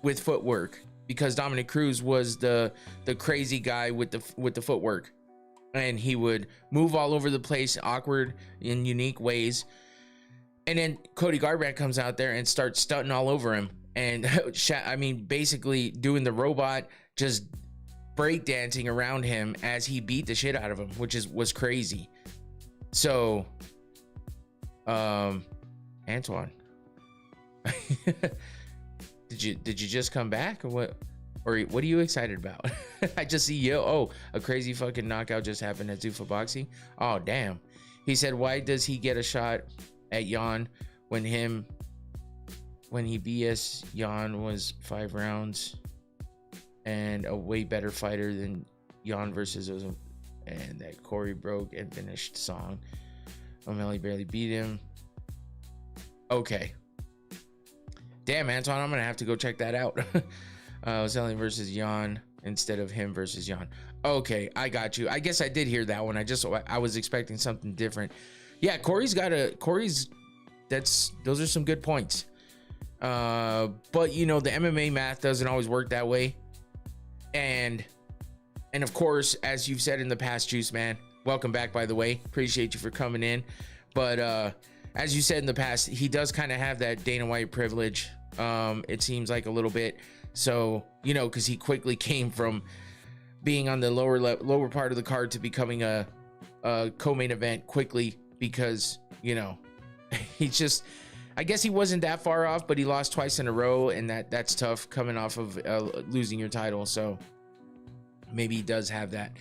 with footwork, because Dominic Cruz was the crazy guy with the footwork, and he would move all over the place, awkward in unique ways. And then Cody Garbrandt comes out there and starts stunting all over him, and I mean, basically doing the robot, just breakdancing around him as he beat the shit out of him, which was crazy. So Antoine, did you just come back, or what? Or what are you excited about? I just see a crazy fucking knockout just happened at Zuffa Boxing. Oh damn. He said, why does he get a shot at Jan when he BS Jan was 5 rounds and a way better fighter than Jan versus Ozone, and that Corey broke and finished song. O'Malley barely beat him. Okay. Damn, Anton, I'm gonna have to go check that out. O'Malley versus Jan instead of him versus Jan. Okay, I got you. I guess I did hear that one. I was expecting something different. Yeah, those are some good points. But you know, the MMA math doesn't always work that way. And of course, as you've said in the past, Juice Man, welcome back, by the way. Appreciate you for coming in. But as you said in the past, he does kind of have that Dana White privilege. It seems like a little bit. So, you know, because he quickly came from being on the lower part of the card to becoming a co-main event quickly, because, you know, I guess he wasn't that far off, but he lost twice in a row, and that's tough coming off of losing your title. So maybe he does have that.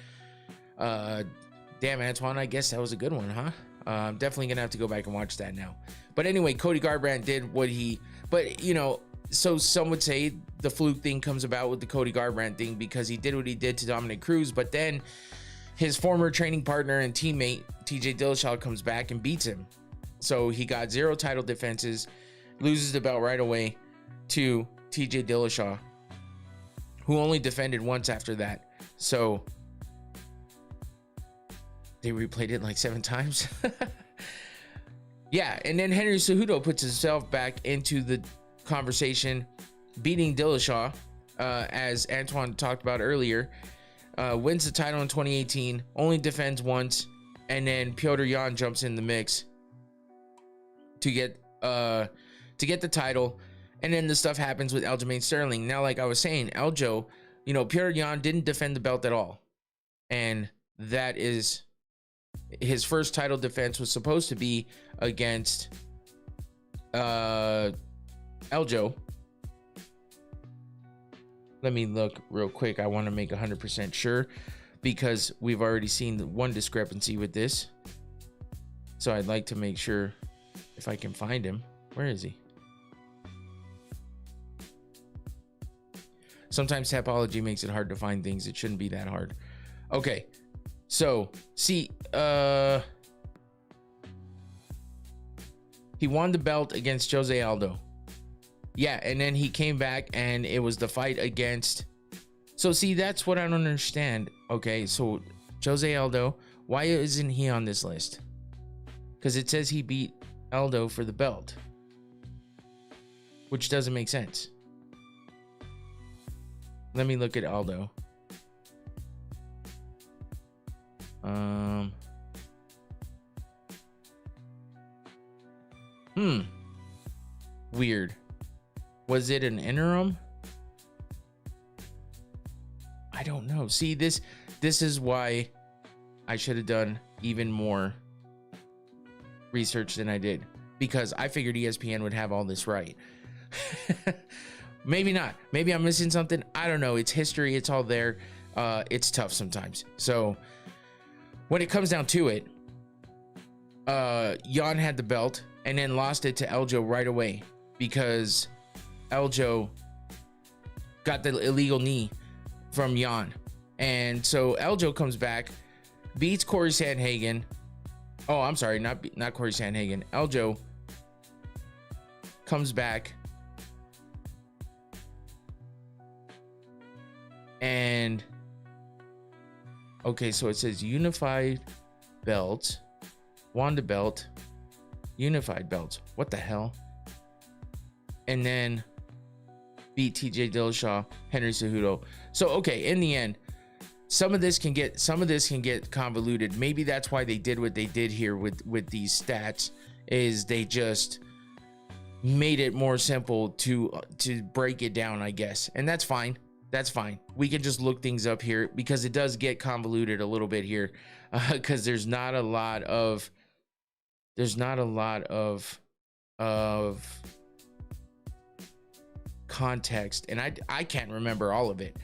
Damn, Antoine, I guess that was a good one, huh? I'm definitely gonna have to go back and watch that now. But anyway, Cody Garbrandt did but you know, so some would say the fluke thing comes about with the Cody Garbrandt thing because he did what he did to Dominic Cruz, but then his former training partner and teammate TJ Dillashaw comes back and beats him. So he got 0 title defenses, loses the belt right away to TJ Dillashaw, who only defended once after that. So They replayed it like 7 times. Yeah, and then Henry Cejudo puts himself back into the conversation, beating Dillashaw, as Antoine talked about earlier. Wins the title in 2018, only defends once, and then Petr Yan jumps in the mix to get the title. And then the stuff happens with Aljamain Sterling. Now, like I was saying, Aljo, Petr Yan didn't defend the belt at all, and that is his first title defense was supposed to be against Aljo. Let me look real quick. I want to make 100% sure, because we've already seen the one discrepancy with this. So I'd like to make sure if I can find him. Where is he? Sometimes Tapology makes it hard to find things. It shouldn't be that hard. Okay. So, see, he won the belt against Jose Aldo. Yeah, and then he came back and it was the fight against. So, see, that's what I don't understand. Okay, so Jose Aldo, why isn't he on this list? Because it says he beat Aldo for the belt, which doesn't make sense. Let me look at Aldo. Weird. Was it an interim? I don't know. See, this is why I should have done even more research than I did, because I figured ESPN would have all this right. Maybe not. Maybe I'm missing something. I don't know. It's history. It's all there. It's tough sometimes. So when it comes down to it, Yan had the belt and then lost it to Aljo right away, because Aljo got the illegal knee from Yan. And so Aljo comes back, beats Corey Sandhagen. Oh, I'm sorry, not Corey Sandhagen. Aljo comes back and okay, so it says unified belt, won the belt, unified belts. What the hell? And then beat TJ Dillashaw, Henry Cejudo. So okay, in the end, some of this can get convoluted. Maybe that's why they did what they did here with these stats, is they just made it more simple to break it down, I guess. And that's fine. That's fine. We can just look things up here, because it does get convoluted a little bit here, because there's not a lot of context, and I can't remember all of it,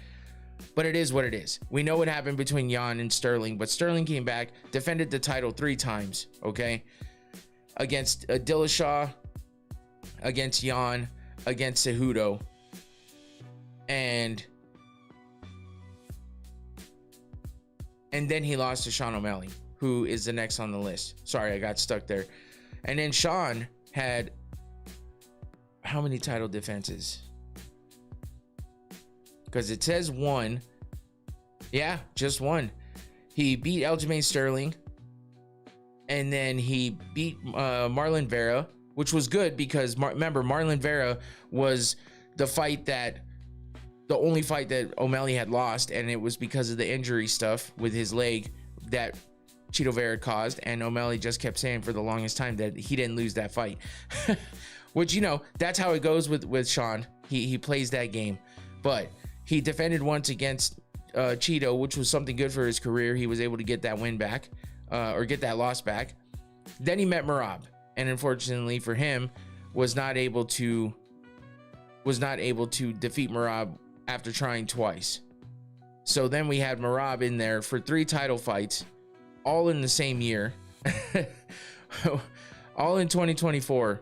but it is what it is. We know what happened between Yan and Sterling, but Sterling came back, defended the title 3 times, okay, against Dillashaw, against Yan, against Cejudo, and then he lost to Sean O'Malley, who is the next on the list. Sorry, I got stuck there. And then Sean had how many title defenses? Because it says 1. Yeah, just 1. He beat Aljamain Sterling, and then he beat Marlon Vera, which was good, because remember, Marlon Vera was the only fight that O'Malley had lost, and it was because of the injury stuff with his leg that Chito Vera caused, and O'Malley just kept saying for the longest time that he didn't lose that fight. Which, that's how it goes with Sean. He plays that game. But he defended once against Chito, which was something good for his career. He was able to get that win back, or get that loss back. Then he met Merab, and unfortunately for him, was not able to defeat Merab after trying twice. So then we had Merab in there for 3 title fights, all in the same year, all in 2024.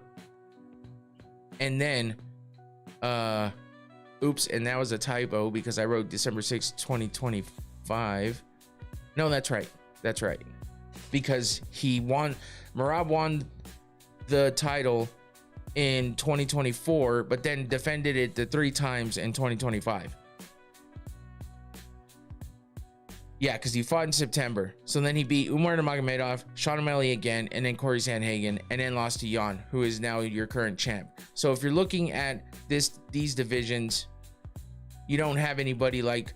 And then, oops, and that was a typo, because I wrote December 6th, 2025. No, that's right. That's right. Because Merab won the title in 2024, but then defended it the 3 times in 2025. Yeah, because he fought in September. So then he beat Umar Nurmagomedov, Sean O'Malley again, and then Corey Sandhagen, and then lost to Jan, who is now your current champ. So if you're looking at these divisions, you don't have anybody like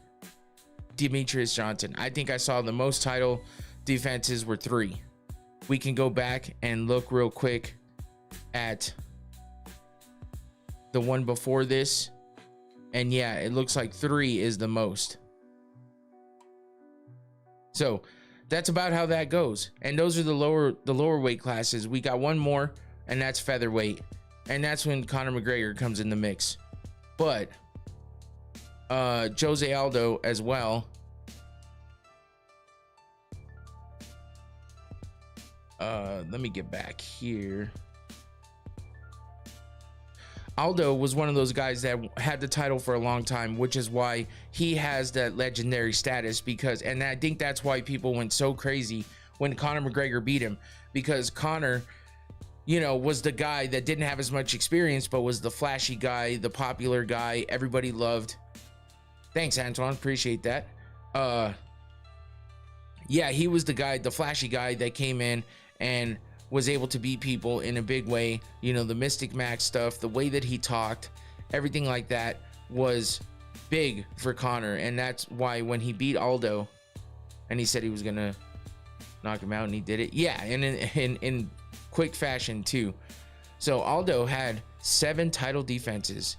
Demetrius Johnson. I think I saw the most title defenses were 3. We can go back and look real quick at the one before this. And yeah, it looks like 3 is the most. So that's about how that goes. And those are the lower weight classes. We got one more, and that's featherweight. And that's when Conor McGregor comes in the mix. But Jose Aldo as well. Let me get back here. Aldo was one of those guys that had the title for a long time, which is why he has that legendary status, because, and I think that's why people went so crazy when Conor McGregor beat him, because Conor, you know, was the guy that didn't have as much experience, but was the flashy guy, the popular guy, everybody loved. Thanks, Antoine, appreciate that. Yeah, he was the guy, the flashy guy that came in and was able to beat people in a big way. You know, the Mystic Max stuff, the way that he talked, everything like that was big for Conor. And that's why when he beat Aldo and he said he was gonna knock him out, and he did it. Yeah, and in quick fashion too. So Aldo had 7 title defenses.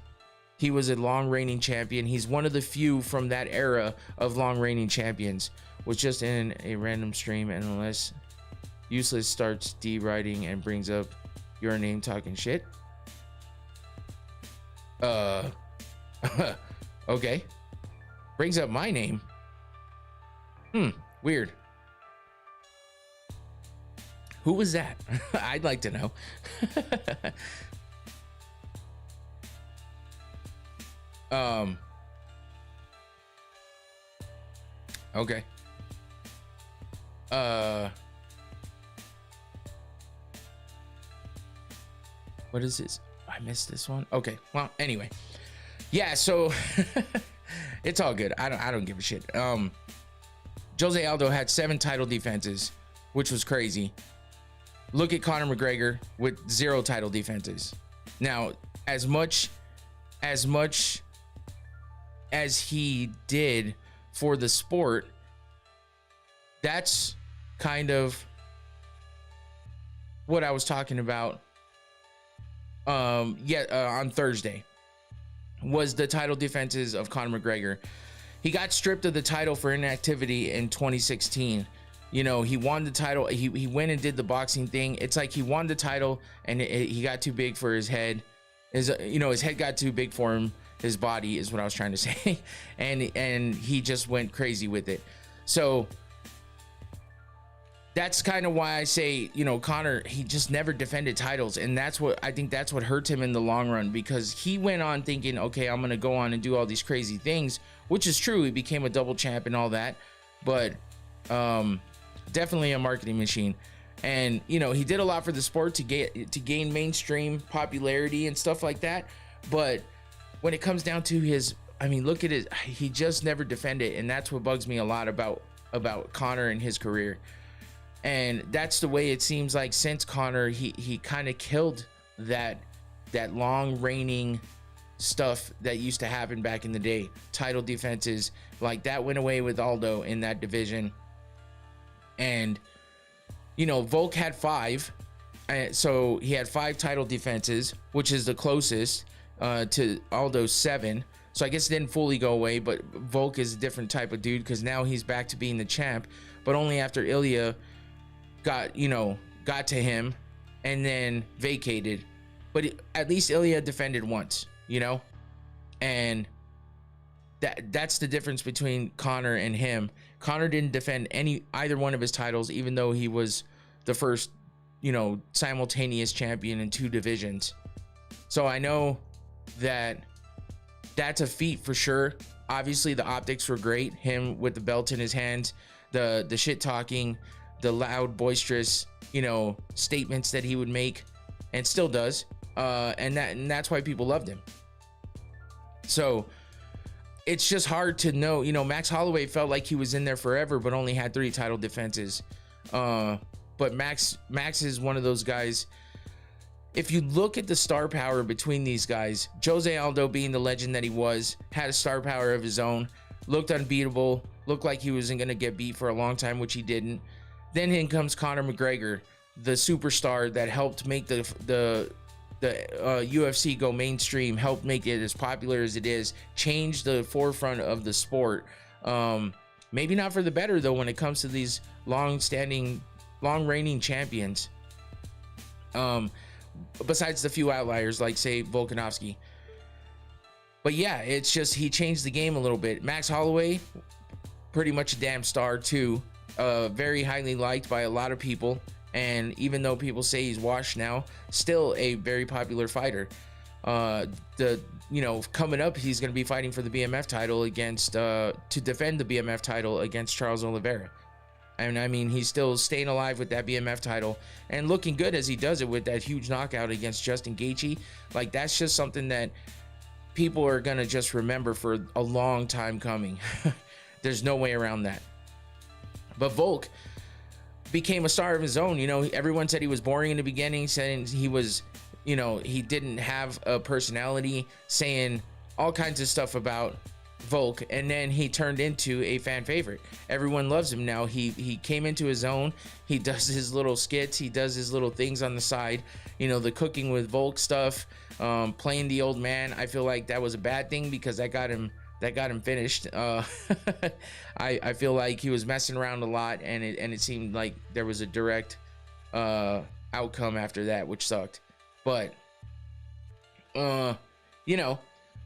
He was a long reigning champion. He's one of the few from that era of long reigning champions. Was just in a random stream, and unless Useless starts deriding and brings up your name talking shit. Okay. Brings up my name. Weird. Who was that? I'd like to know. Okay. What is this? I missed this one. Okay. Well, anyway. Yeah, so it's all good. I don't give a shit. Jose Aldo had 7 title defenses, which was crazy. Look at Conor McGregor with 0 title defenses. Now, as much as he did for the sport, that's kind of what I was talking about on Thursday, was the title defenses of Conor McGregor. He got stripped of the title for inactivity in 2016. You know, he won the title. He went and did the boxing thing. It's like he won the title and he got too big for his head. His head got too big for him. His body is what I was trying to say. and he just went crazy with it. So that's kind of why I say, you know, Conor, he just never defended titles. And that's what I think that's what hurts him in the long run, because he went on thinking, okay, I'm going to go on and do all these crazy things, which is true. He became a double champ and all that, but definitely a marketing machine. And, you know, he did a lot for the sport to gain mainstream popularity and stuff like that. But when it comes down to his, I mean, look at it. He just never defended. And that's what bugs me a lot about Conor and his career. And that's the way it seems like since Conor, he kind of killed that long reigning stuff that used to happen back in the day. Title defenses, like that went away with Aldo in that division. And, you know, Volk had 5. So he had 5 title defenses, which is the closest to Aldo's 7. So I guess it didn't fully go away, but Volk is a different type of dude, because now he's back to being the champ, but only after Ilya got to him and then vacated. But at least Ilya defended once, you know, and that's the difference between Conor and him. Conor didn't defend either one of his titles, even though he was the first, you know, simultaneous champion in 2 divisions. So I know that's a feat for sure. Obviously the optics were great, him with the belt in his hands, the shit talking, the loud, boisterous, you know, statements that he would make, and still does, and that's why people loved him. So it's just hard to know. You know, Max Holloway felt like he was in there forever, but only had 3 title defenses. But Max is one of those guys. If you look at the star power between these guys, Jose Aldo, being the legend that he was, had a star power of his own, looked unbeatable, looked like he wasn't going to get beat for a long time, which he didn't. Then in comes Conor McGregor, the superstar that helped make the UFC go mainstream, helped make it as popular as it is, change the forefront of the sport. Maybe not for the better, though, when it comes to these long reigning champions. Besides the few outliers, like, say, Volkanovski. But yeah, it's just he changed the game a little bit. Max Holloway, pretty much a damn star, too. Very highly liked by a lot of people. And even though people say he's washed now, still a very popular fighter. Coming up, he's going to be fighting for the BMF title to defend the BMF title against Charles Oliveira. And I mean, he's still staying alive with that BMF title and looking good as he does it with that huge knockout against Justin Gaethje. Like, that's just something that people are going to just remember for a long time coming. There's no way around that. But Volk became a star of his own. You know, everyone said he was boring in the beginning, saying he was, you know, he didn't have a personality, saying all kinds of stuff about Volk, and then he turned into a fan favorite. Everyone loves him now. He came into his own. He does his little skits, he does his little things on the side, you know, the cooking with Volk stuff, playing the old man. I feel like that was a bad thing because that got him finished. I feel like he was messing around a lot, and it seemed like there was a direct outcome after that, which sucked. But you know,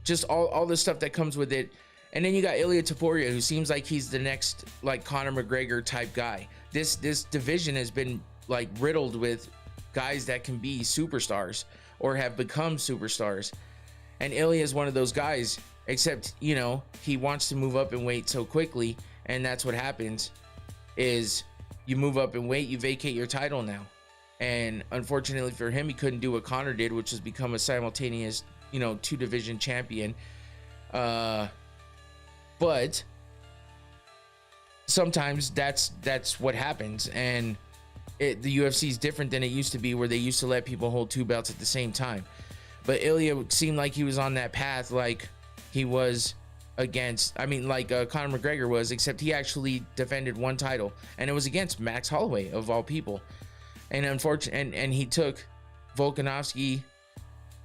just all the stuff that comes with it. And then you got Ilia Topuria, who seems like he's the next, like, Conor McGregor type guy. This division has been, like, riddled with guys that can be superstars or have become superstars. And Ilia is one of those guys, except, you know, he wants to move up in weight so quickly, and that's what happens is you move up in weight, you vacate your title now. And unfortunately for him, he couldn't do what Conor did, which is become a simultaneous, you know, 2-division champion. But sometimes that's what happens, and the UFC is different than it used to be, where they used to let people hold 2 belts at the same time. But Ilia seemed like he was on that path, like he was against, Conor McGregor was, except he actually defended 1 title, and it was against Max Holloway, of all people. And and he took Volkanovski,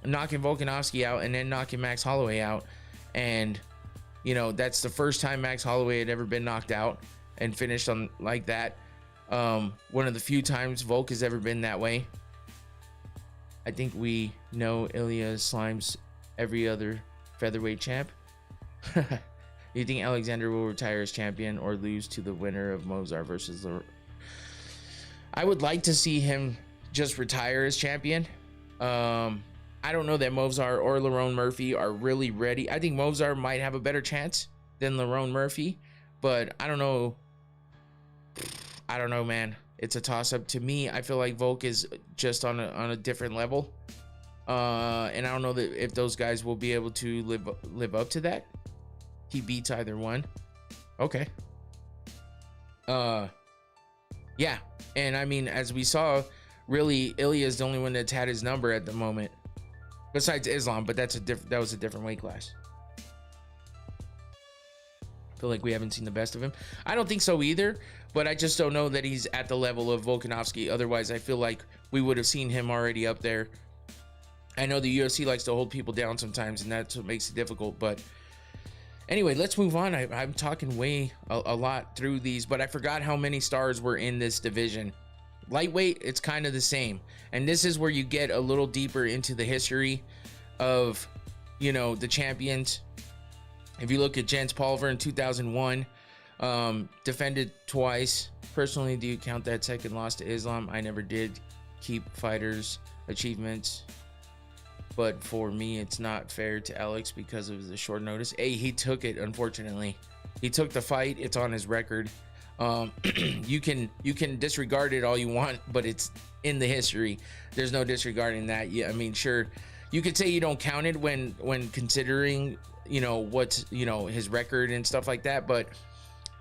knocking Volkanovski out, and then knocking Max Holloway out. And, you know, that's the first time Max Holloway had ever been knocked out and finished on like that. One of the few times Volk has ever been that way. I think we know Ilia slimes every other featherweight champ. You think Alexander will retire as champion or lose to the winner of Movsar versus I would like to see him just retire as champion. I don't know that Movsar or Lerone Murphy are really ready. I think Movsar might have a better chance than Lerone Murphy, but I don't know. I don't know, man. It's a toss-up to me. I feel like Volk is just on a different level, and I don't know that if those guys will be able to live up to that. He beats either one. Okay. Yeah, and I mean, as we saw, really, Ilia is the only one that's had his number at the moment, besides Islam, but that was a different weight class. I feel like we haven't seen the best of him. I don't think so either, but I just don't know that he's at the level of Volkanovski. Otherwise, I feel like we would have seen him already up there. I know the UFC likes to hold people down sometimes, and that's what makes it difficult, but anyway, let's move on. I'm talking way a lot through these, but I forgot how many stars were in this division. Lightweight, it's kind of the same. And this is where you get a little deeper into the history of, you know, the champions. If you look at Jens Pulver in 2001, defended twice. Personally, do you count that second loss to Islam? I never did. Keep fighters' achievements. But for me, it's not fair to Alex because of the short notice. Hey, he took it, unfortunately. He took the fight. It's on his record. You can disregard it all you want, but it's in the history. There's no disregarding that. Yeah, I mean, sure, you could say you don't count it when considering you know, what's, you know, his record and stuff like that, but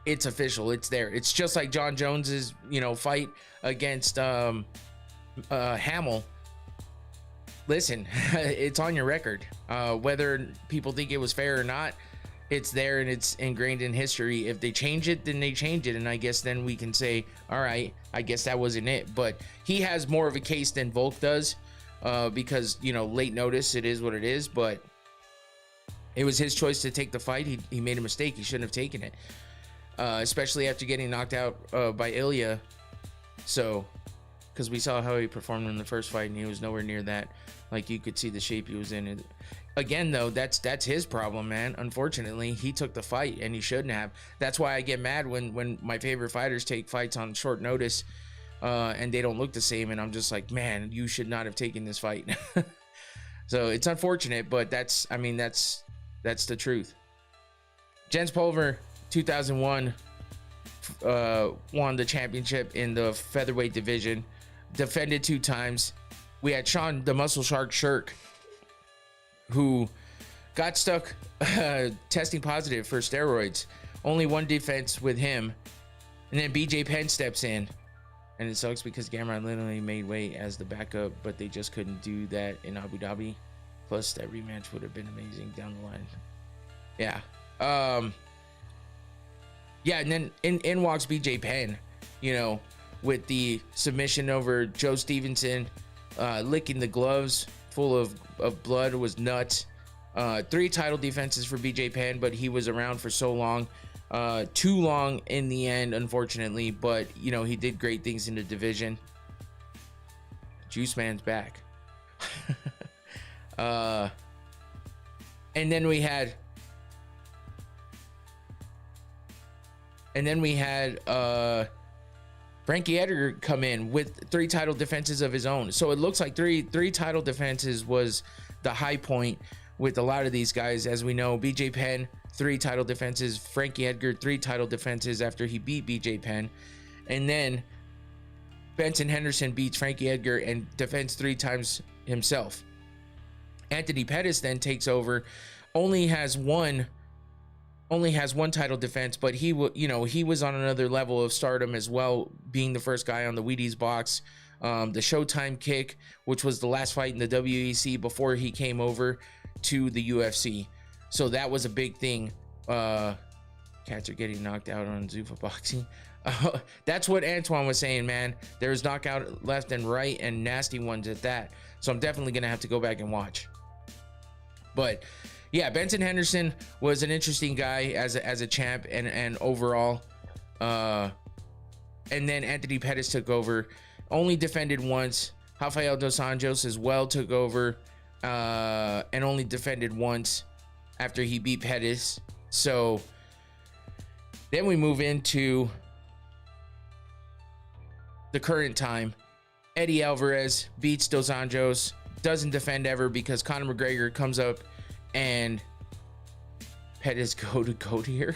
it's official. It's there. It's just like John Jones's, you know, fight against Hamill. Listen, it's on your record. Whether people think it was fair or not, it's there and it's ingrained in history. If they change it, then they change it, and I guess then we can say, all right, I guess that wasn't it. But he has more of a case than Volk does, because, you know, late notice, it is what it is. But it was his choice to take the fight. He made a mistake. He shouldn't have taken it, especially after getting knocked out by Ilya. So, because we saw how he performed in the first fight, and he was nowhere near that. Like, you could see the shape he was in. And again, though, that's his problem, man. Unfortunately, he took the fight, and he shouldn't have. That's why I get mad when my favorite fighters take fights on short notice, and they don't look the same, and I'm just like, man, you should not have taken this fight. So it's unfortunate, but that's the truth. Jens Pulver, 2001, won the championship in the featherweight division, defended 2 times. We had Sean the Muscle Shark Shirk, who got stuck testing positive for steroids. Only 1 defense with him, and then BJ Penn steps in, and it sucks because Gamrot literally made weight as the backup, but they just couldn't do that in Abu Dhabi. Plus, that rematch would have been amazing down the line. Yeah. Yeah, and then in walks BJ Penn, you know, with the submission over Joe Stevenson, licking the gloves full of blood. Was nuts. 3 title defenses for BJ Penn, but he was around for so long. Too long in the end, unfortunately, but, you know, he did great things in the division. Juice Man's back. And then we had Frankie Edgar come in with 3 title defenses of his own. So it looks like three title defenses was the high point with a lot of these guys. As we know, BJ Penn, 3 title defenses. Frankie Edgar, 3 title defenses after he beat BJ Penn. And then Benson Henderson beats Frankie Edgar and defends 3 times himself. Anthony Pettis then takes over, only has one title defense, but he was on another level of stardom as well, being the first guy on the Wheaties box. The Showtime kick, which was the last fight in the WEC before he came over to the UFC. So that was a big thing. Cats are getting knocked out on Zuffa boxing. That's what Antoine was saying, man. There's knockout left and right, and nasty ones at that. So I'm definitely gonna have to go back and watch. But yeah, Benson Henderson was an interesting guy as a champ and overall. And then Anthony Pettis took over, only defended once. Rafael dos Anjos as well took over, and only defended once after he beat Pettis. So then we move into the current time. Eddie Alvarez beats Dos Anjos, doesn't defend ever because Conor McGregor comes up and Pettis go to goat here.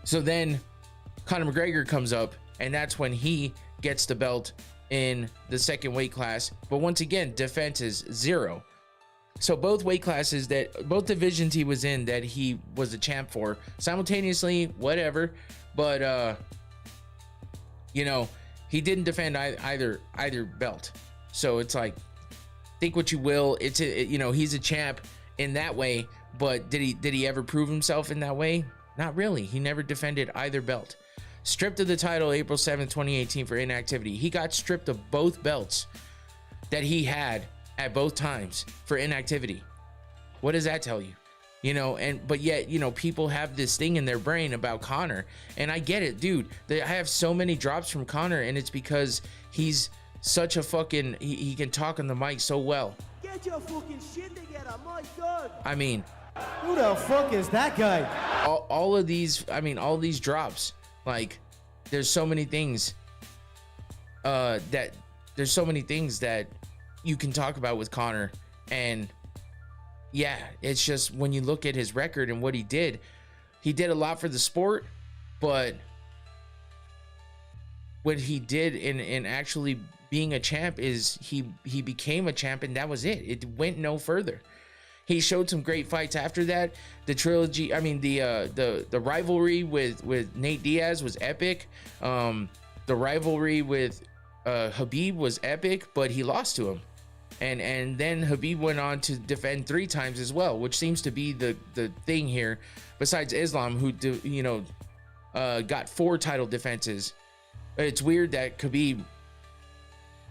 So then Conor McGregor comes up, and that's when he gets the belt in the second weight class. But once again, defense is 0. So both weight classes, both divisions he was in that he was the champ for, simultaneously, whatever. But you know, he didn't defend either belt. So it's like, think what you will. You know, he's a champ in that way, but did he ever prove himself in that way? Not really. He never defended either belt. Stripped of the title April 7th, 2018 for inactivity. He got stripped of both belts that he had at both times for inactivity. What does that tell you? You know, but yet, you know, people have this thing in their brain about Conor, and I get it, dude. I have so many drops from Conor, and it's because he's such a fucking, he can talk on the mic so well. Get your fucking shit together, my God. I mean, who the fuck is that guy? All of these, I mean, all these drops, like, there's so many things that you can talk about with Conor. And yeah, it's just when you look at his record and what he did a lot for the sport, but what he did in actually being a champ is he became a champ, and that was it. It went no further. He showed some great fights after that. The trilogy, I mean, the rivalry with Nate Diaz was epic. The rivalry with Khabib was epic, but he lost to him. And then Khabib went on to defend 3 times as well, which seems to be the thing here. Besides Islam, who got 4 title defenses. It's weird that Khabib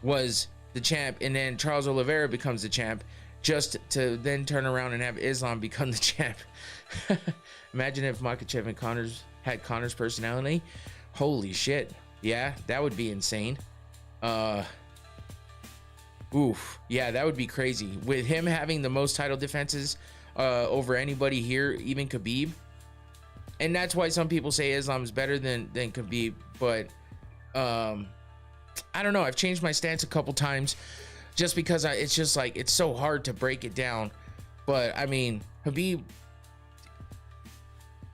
was the champ and then Charles Oliveira becomes the champ, just to then turn around and have Islam become the champ. Imagine if Makhachev and Connors had Connors' personality. Holy shit. Yeah, that would be insane. Oof. Yeah, that would be crazy. With him having the most title defenses over anybody here, even Khabib. And that's why some people say Islam is better than Khabib. But I don't know. I've changed my stance a couple times just because it's just like, it's so hard to break it down. But I mean, Khabib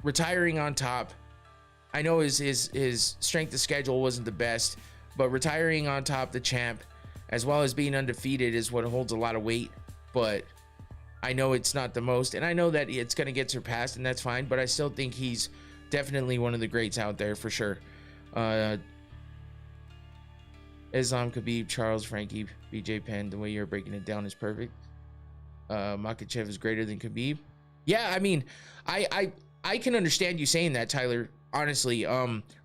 retiring on top, I know his strength of schedule wasn't the best, but retiring on top, the champ, as well as being undefeated, is what holds a lot of weight. But I know it's not the most, and I know that it's going to get surpassed, and that's fine, but I still think he's definitely one of the greats out there for sure. Islam, Khabib, Charles, Frankie, BJ Penn, the way you're breaking it down is perfect. Makhachev is greater than Khabib. Yeah, I mean, I can understand you saying that, Tyler. Honestly,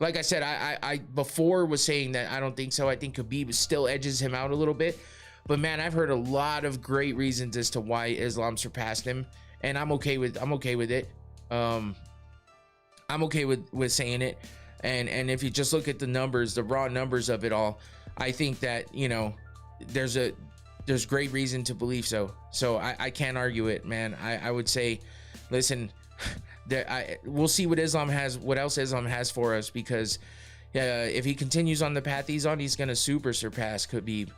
like I said, I before was saying that I don't think so. I think Khabib still edges him out a little bit. But man, I've heard a lot of great reasons as to why Islam surpassed him, and I'm okay with it. I'm okay with saying it. And if you just look at the numbers, the raw numbers of it all, I think that, you know, there's great reason to believe so. So I can't argue it, man. I would say, listen, we'll see what else Islam has for us, because if he continues on the path he's on, he's gonna super surpass Khabib.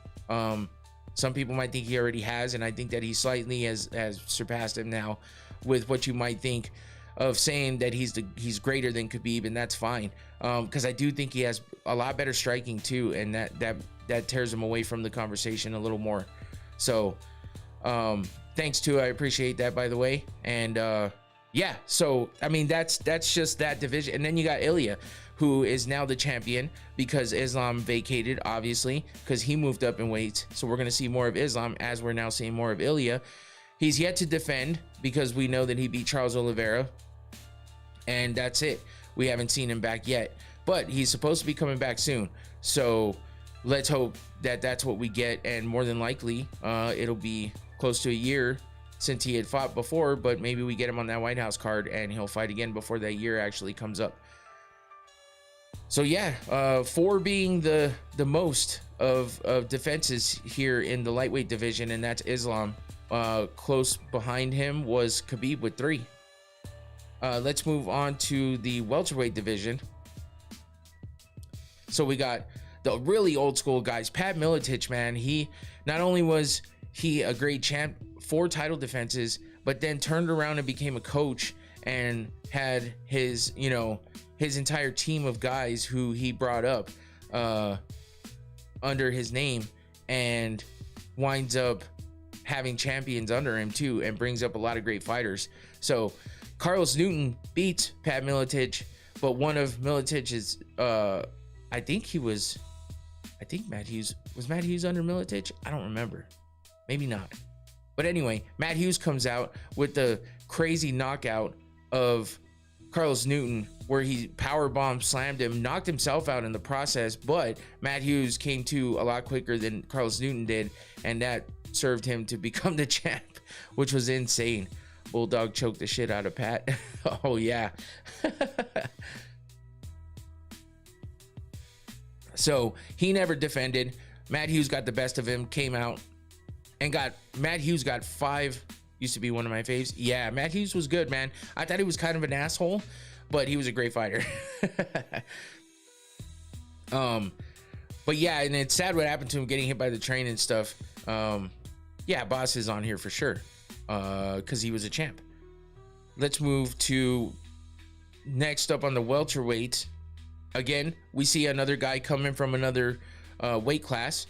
Some people might think he already has, and I think that he slightly has surpassed him now, with what you might think of saying that he's greater than Khabib, and that's fine, because I do think he has a lot better striking too, and that tears him away from the conversation a little more. So thanks to, I appreciate that, by the way. And yeah, so I mean, that's just that division. And then you got Ilya, who is now the champion because Islam vacated, obviously, because he moved up in weight. So we're going to see more of Islam, as we're now seeing more of Ilya. He's yet to defend, because we know that he beat Charles Oliveira, and that's it. We haven't seen him back yet, but he's supposed to be coming back soon. So let's hope that that's what we get, and more than likely it'll be close to a year since he had fought before, but maybe we get him on that White House card and he'll fight again before that year actually comes up. So yeah, 4 being the most of defenses here in the lightweight division, and that's Islam. Close behind him was Khabib with 3. Let's move on to the welterweight division. So we got the really old school guys. Pat Miletich, man, he not only was he a great champ, 4 title defenses, but then turned around and became a coach and had his, you know, his entire team of guys who he brought up under his name, and winds up having champions under him too, and brings up a lot of great fighters. So Carlos Newton beats Pat Miletich, but one of Miletich's, I think Matt Hughes, was Matt Hughes under Miletich? I don't remember. Maybe not. But anyway, Matt Hughes comes out with the crazy knockout of Carlos Newton, where he powerbomb slammed him, knocked himself out in the process, but Matt Hughes came to a lot quicker than Carlos Newton did, and that served him to become the champ, which was insane. Bulldog choked the shit out of Pat. Oh yeah. So he never defended. Matt Hughes got the best of him, came out and Matt Hughes got 5. Used to be one of my faves. Yeah, Matt Hughes was good, man. I thought he was kind of an asshole, but he was a great fighter. But yeah, and it's sad what happened to him, getting hit by the train and stuff. Yeah, Boss is on here for sure, because he was a champ. Let's move to next up on the welterweight. again, we see another guy coming from another weight class.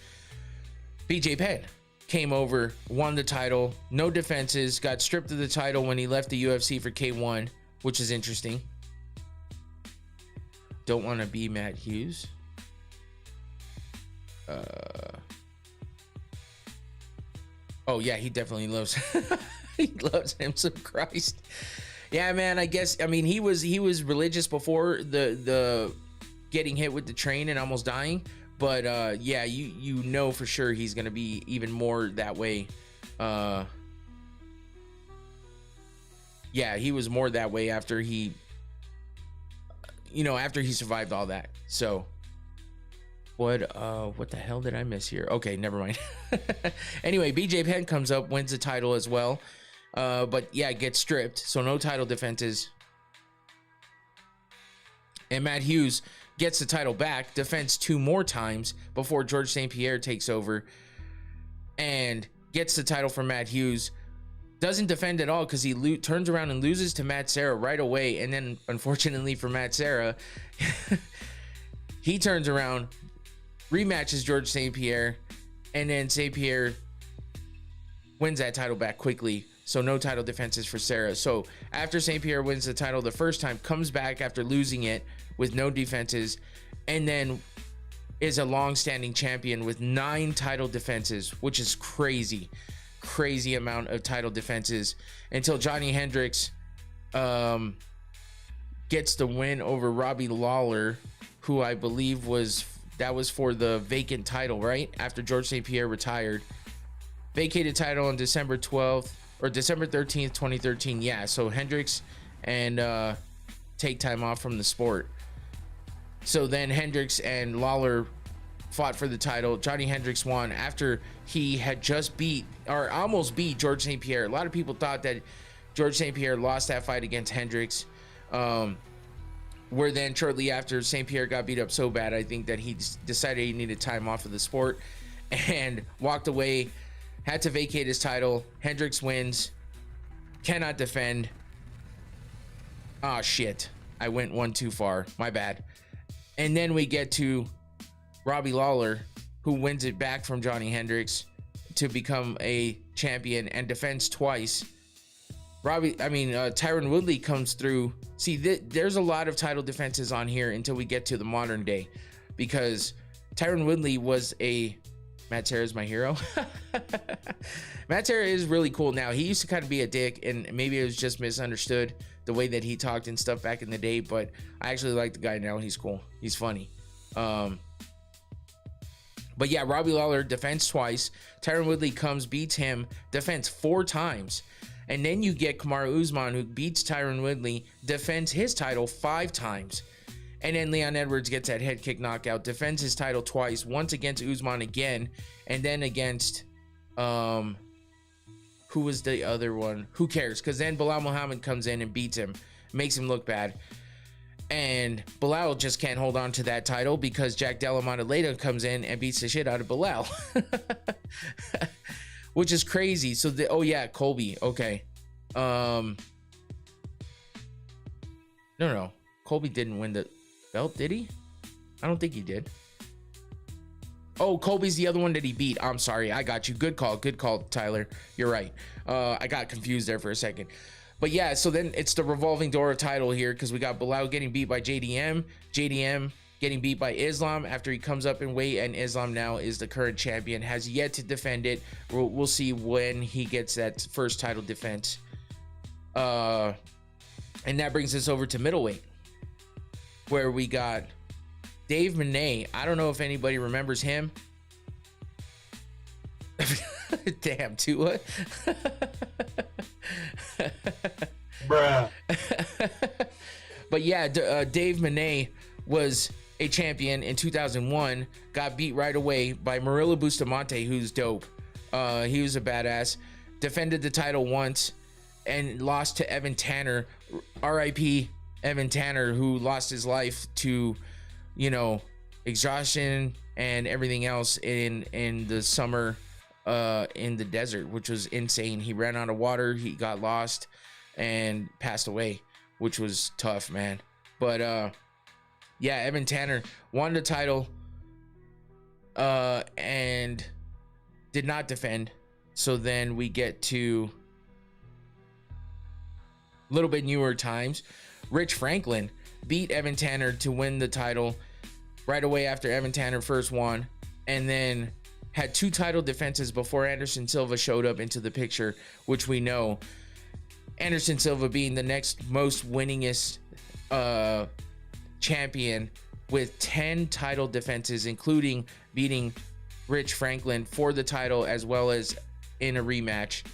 BJ Penn came over, won the title, no defenses, got stripped of the title when he left the UFC for K1, which is interesting. Don't want to be Matt Hughes. Oh yeah, he definitely loves he loves him some Christ. Yeah, man, I guess, I mean, he was religious before the getting hit with the train and almost dying, but yeah, you know for sure he's gonna be even more that way. Yeah, he was more that way after he, you know, after he survived all that. So what the hell did I miss here? Okay, never mind. Anyway, BJ Penn comes up, wins the title as well, but yeah, gets stripped, so no title defenses. And Matt Hughes gets the title back, defends 2 more times before George St. Pierre takes over and gets the title from Matt Hughes. Doesn't defend at all because he turns around and loses to Matt Serra right away. And then, unfortunately for Matt Serra, he turns around, rematches George St. Pierre, and then St. Pierre wins that title back quickly. So no title defenses for Serra. So after St. Pierre wins the title the first time, comes back after losing it with no defenses, and then is a long-standing champion with 9 title defenses, which is crazy amount of title defenses, until Johnny Hendricks gets the win over Robbie Lawler, who I believe was for the vacant title, right? After George St. Pierre retired. Vacated title on December 12th or December 13th, 2013. Yeah, so Hendricks and take time off from the sport. So then Hendricks and Lawler fought for the title. Johnny Hendricks won after he had just beat, or almost beat, George St. Pierre. A lot of people thought that George St. Pierre lost that fight against Hendricks. Where then shortly after St. Pierre got beat up so bad, I think that he decided he needed time off of the sport and walked away, had to vacate his title. Hendricks wins, cannot defend. Ah, shit. I went one too far. My bad. And then we get to Robbie Lawler, who wins it back from Johnny Hendricks to become a champion and defends twice. Tyron Woodley comes through. See, there's a lot of title defenses on here until we get to the modern day, because Tyron Woodley was Matt Serra's my hero. Matt Serra is really cool now. He used to kind of be a dick, and maybe it was just misunderstood the way that he talked and stuff back in the day, but I actually like the guy now. He's cool. He's funny. But yeah, Robbie Lawler defends twice. Tyron Woodley comes, beats him, defends 4 times. And then you get Kamaru Usman, who beats Tyron Woodley, defends his title 5 times. And then Leon Edwards gets that head kick knockout, defends his title twice, once against Usman again, and then against, who was the other one? Who cares? Because then Bilal Muhammad comes in and beats him, makes him look bad. And Bilal just can't hold on to that title because Jack Della Maddalena comes in and beats the shit out of Bilal. Which is crazy. So, oh yeah, Colby. Okay. No. Colby didn't win the belt, did he? I don't think he did. Oh, Colby's the other one that he beat. I'm sorry. I got you. Good call, Tyler. You're right. I got confused there for a second. But yeah, so then it's the revolving door of title here, because we got Bilal getting beat by JDM. JDM getting beat by Islam after he comes up in weight, and Islam now is the current champion, has yet to defend it. We'll see when he gets that first title defense. And that brings us over to middleweight, where we got Dave Monet. I don't know if anybody remembers him. Damn, Tua. Bruh. But yeah, Dave Monet was a champion in 2001, got beat right away by Murilo Bustamante, who's dope. He was a badass, defended the title once and lost to Evan Tanner, RIP Evan Tanner, who lost his life to, exhaustion and everything else in the summer in the desert, which was insane. He ran out of water, he got lost and passed away, which was tough, man. But yeah, Evan Tanner won the title and did not defend. So then we get to a little bit newer times. Rich Franklin beat Evan Tanner to win the title right away after Evan Tanner first won, and then had 2 title defenses before Anderson Silva showed up into the picture, which we know Anderson Silva being the next most winningest champion with 10 title defenses, including beating Rich Franklin for the title as well as in a rematch.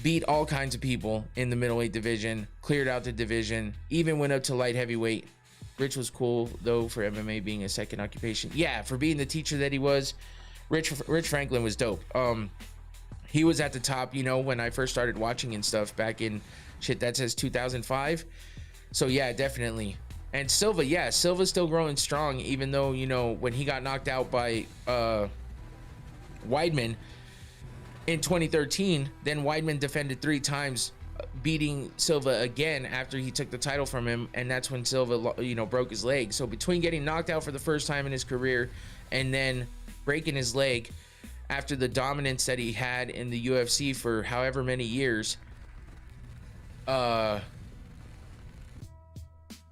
Beat all kinds of people in the middleweight division, cleared out the division, even went up to light heavyweight. Rich was cool though for MMA being a second occupation. Yeah, for being the teacher that he was, Rich Franklin was dope. He was at the top, you know, when I first started watching and stuff back in shit that says 2005. So yeah, definitely. And Silva, yeah, Silva's still growing strong, even though, you know, when he got knocked out by Weidman in 2013, then Weidman defended 3 times, beating Silva again after he took the title from him, and that's when Silva, you know, broke his leg. So between getting knocked out for the first time in his career and then breaking his leg after the dominance that he had in the UFC for however many years,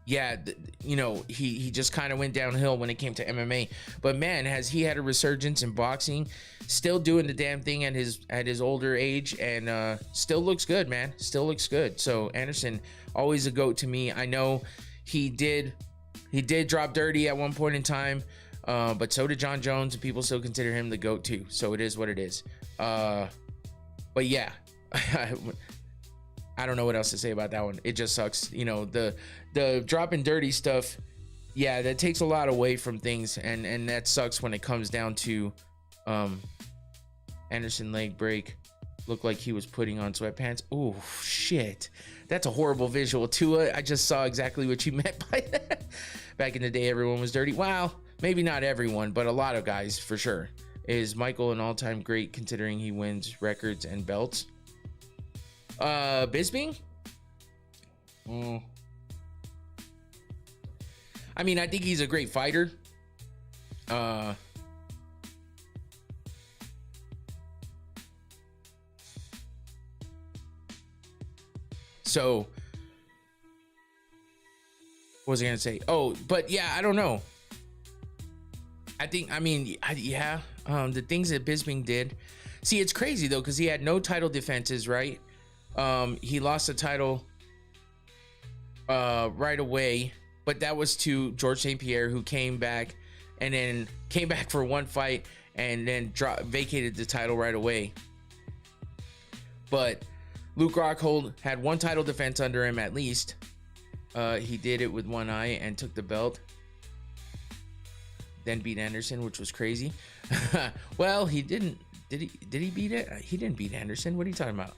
yeah, you know, he just kind of went downhill when it came to MMA. But man, has he had a resurgence in boxing, still doing the damn thing at his older age, and still looks good, man. Still looks good. So Anderson, always a GOAT to me. I know he did drop dirty at one point in time, but so did John Jones, and people still consider him the GOAT too. So it is what it is. But yeah, I don't know what else to say about that one. It just sucks. You know, the dropping dirty stuff, yeah, that takes a lot away from things, and that sucks when it comes down to Anderson leg break. Looked like he was putting on sweatpants. Oh shit, that's a horrible visual too. I just saw exactly what you meant by that. Back in the day, everyone was dirty. Wow, maybe not everyone, but a lot of guys for sure. Is Michael an all-time great considering he wins records and belts? Bisping? I mean, I think he's a great fighter. So what was I gonna say? Oh, but yeah, I don't know. The things that Bisping did. See, it's crazy though, because he had no title defenses, right? He lost the title right away, but that was to George St. Pierre, who came back and then came back for one fight and then vacated the title right away. But Luke Rockhold had 1 title defense under him at least. He did it with one eye and took the belt. Then beat Anderson, which was crazy. Well, he didn't. Did he beat it? He didn't beat Anderson. What are you talking about?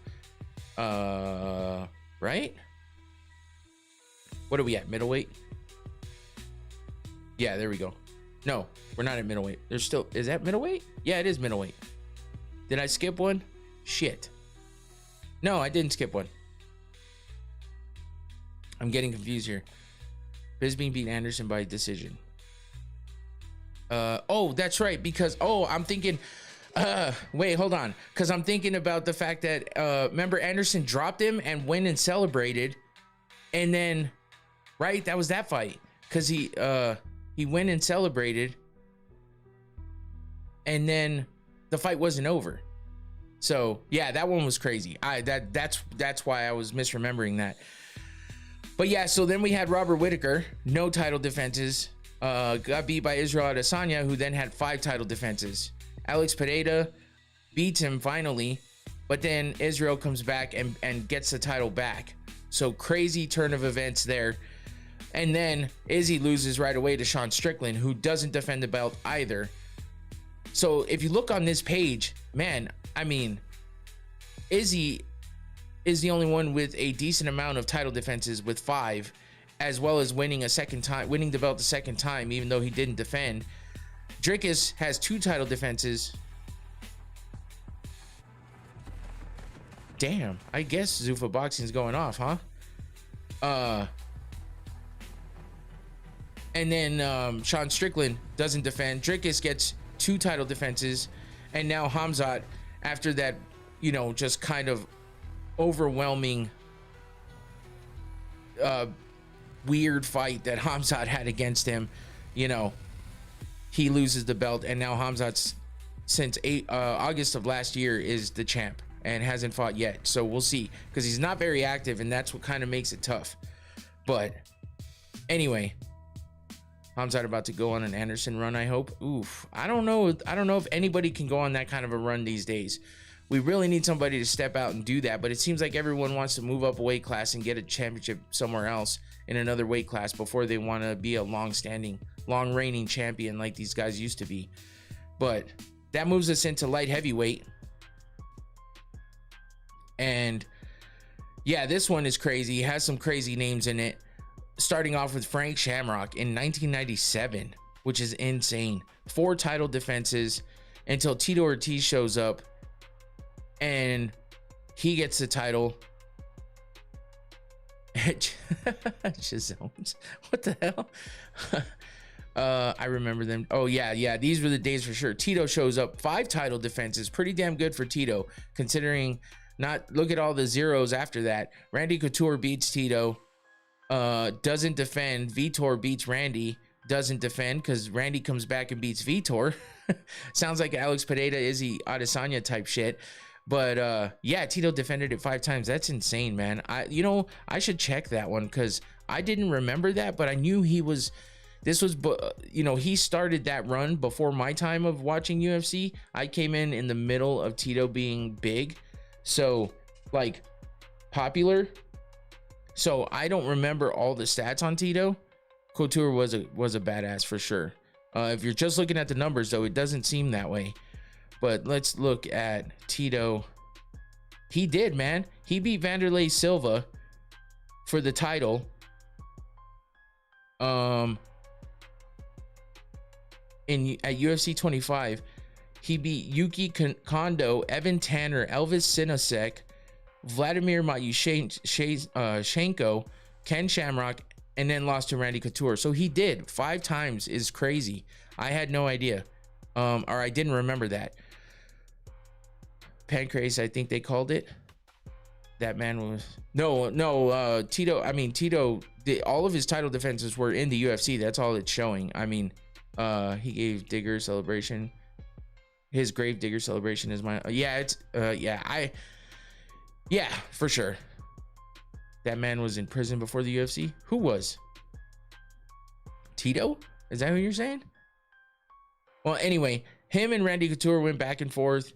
Right? What are we at? Middleweight? Yeah, there we go. No, we're not at middleweight. There's still, is that middleweight? Yeah, it is middleweight. Did I skip one? Shit. No, I didn't skip one. I'm getting confused here. Bisping beat Anderson by decision. Oh, that's right, because I'm thinking wait, hold on, because I'm thinking about the fact that remember Anderson dropped him and went and celebrated, and then right, that was that fight, because he went and celebrated, and then the fight wasn't over. So yeah, that one was crazy. That's why I was misremembering that. But yeah, so then we had Robert Whittaker, no title defenses, got beat by Israel Adesanya, who then had 5 title defenses. Alex Pereira beats him finally, but then Israel comes back and gets the title back. So crazy turn of events there. And then Izzy loses right away to Sean Strickland, who doesn't defend the belt either. So if you look on this page, man, I mean, Izzy is the only one with a decent amount of title defenses with 5, as well as winning the belt the second time, even though he didn't defend. Dricus has 2 title defenses. Damn, I guess Zuffa Boxing's going off, huh? And then Sean Strickland doesn't defend. Dricus gets 2 title defenses. And now Hamzat, after that, you know, just kind of overwhelming weird fight that Hamzat had against him, you know, he loses the belt. And now Hamzat's, since August of last year, is the champ and hasn't fought yet. So we'll see, because he's not very active, and that's what kind of makes it tough. But anyway, Hamzat about to go on an Anderson run, I hope. Oof. I don't know if anybody can go on that kind of a run these days. We really need somebody to step out and do that, but it seems like everyone wants to move up a weight class and get a championship somewhere else in another weight class before they want to be a long-standing, long-reigning champion like these guys used to be. But that moves us into light heavyweight. And yeah, this one is crazy. It has some crazy names in it. Starting off with Frank Shamrock in 1997, which is insane. 4 title defenses until Tito Ortiz shows up and he gets the title. Chizones. What the hell? I remember them. Oh yeah, these were the days for sure. Tito shows up, 5 title defenses. Pretty damn good for Tito, considering look at all the zeros after that. Randy Couture beats Tito. Doesn't defend. Vitor beats Randy. Doesn't defend because Randy comes back and beats Vitor. Sounds like Alex Pereira, Izzy Adesanya type shit. But yeah, Tito defended it 5 times. That's insane, man. I should check that one because I didn't remember that, but I knew he was. This was, he started that run before my time of watching UFC. I came in the middle of Tito being big, so like popular. So I don't remember all the stats on Tito. Couture was a badass for sure. If you're just looking at the numbers, though, it doesn't seem that way. But let's look at Tito. He did, man. He beat Vanderlei Silva for the title. At UFC 25, he beat Yuki Kondo, Evan Tanner, Elvis Sinosek, Vladimir Matyushenko, Ken Shamrock, and then lost to Randy Couture. So he did 5 times. Is crazy. I had no idea, or I didn't remember that. Pancrase, I think they called it. That man was Tito. I mean, Tito. All of his title defenses were in the UFC. That's all it's showing. I mean, he gave Digger celebration. His grave digger celebration is my. Yeah, for sure. That man was in prison before the UFC. Who was? Tito? Is that who you're saying? Well, anyway, him and Randy Couture went back and forth.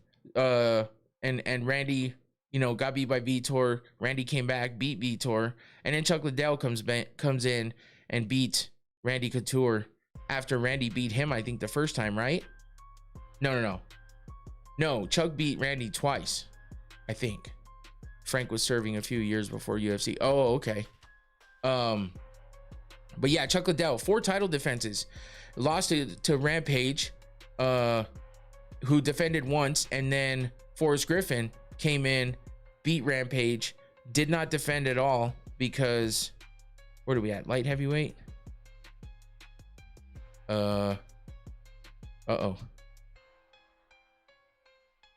And Randy, got beat by Vitor. Randy came back, beat Vitor, and then Chuck Liddell comes in and beat Randy Couture after Randy beat him, I think, the first time, right? No. Chuck beat Randy twice, I think. Frank was serving a few years before UFC. Oh, okay. But yeah, Chuck Liddell, 4 title defenses. Lost to Rampage, who defended once, and then Forrest Griffin came in, beat Rampage, did not defend at all because where do we at? Light heavyweight? Uh-oh.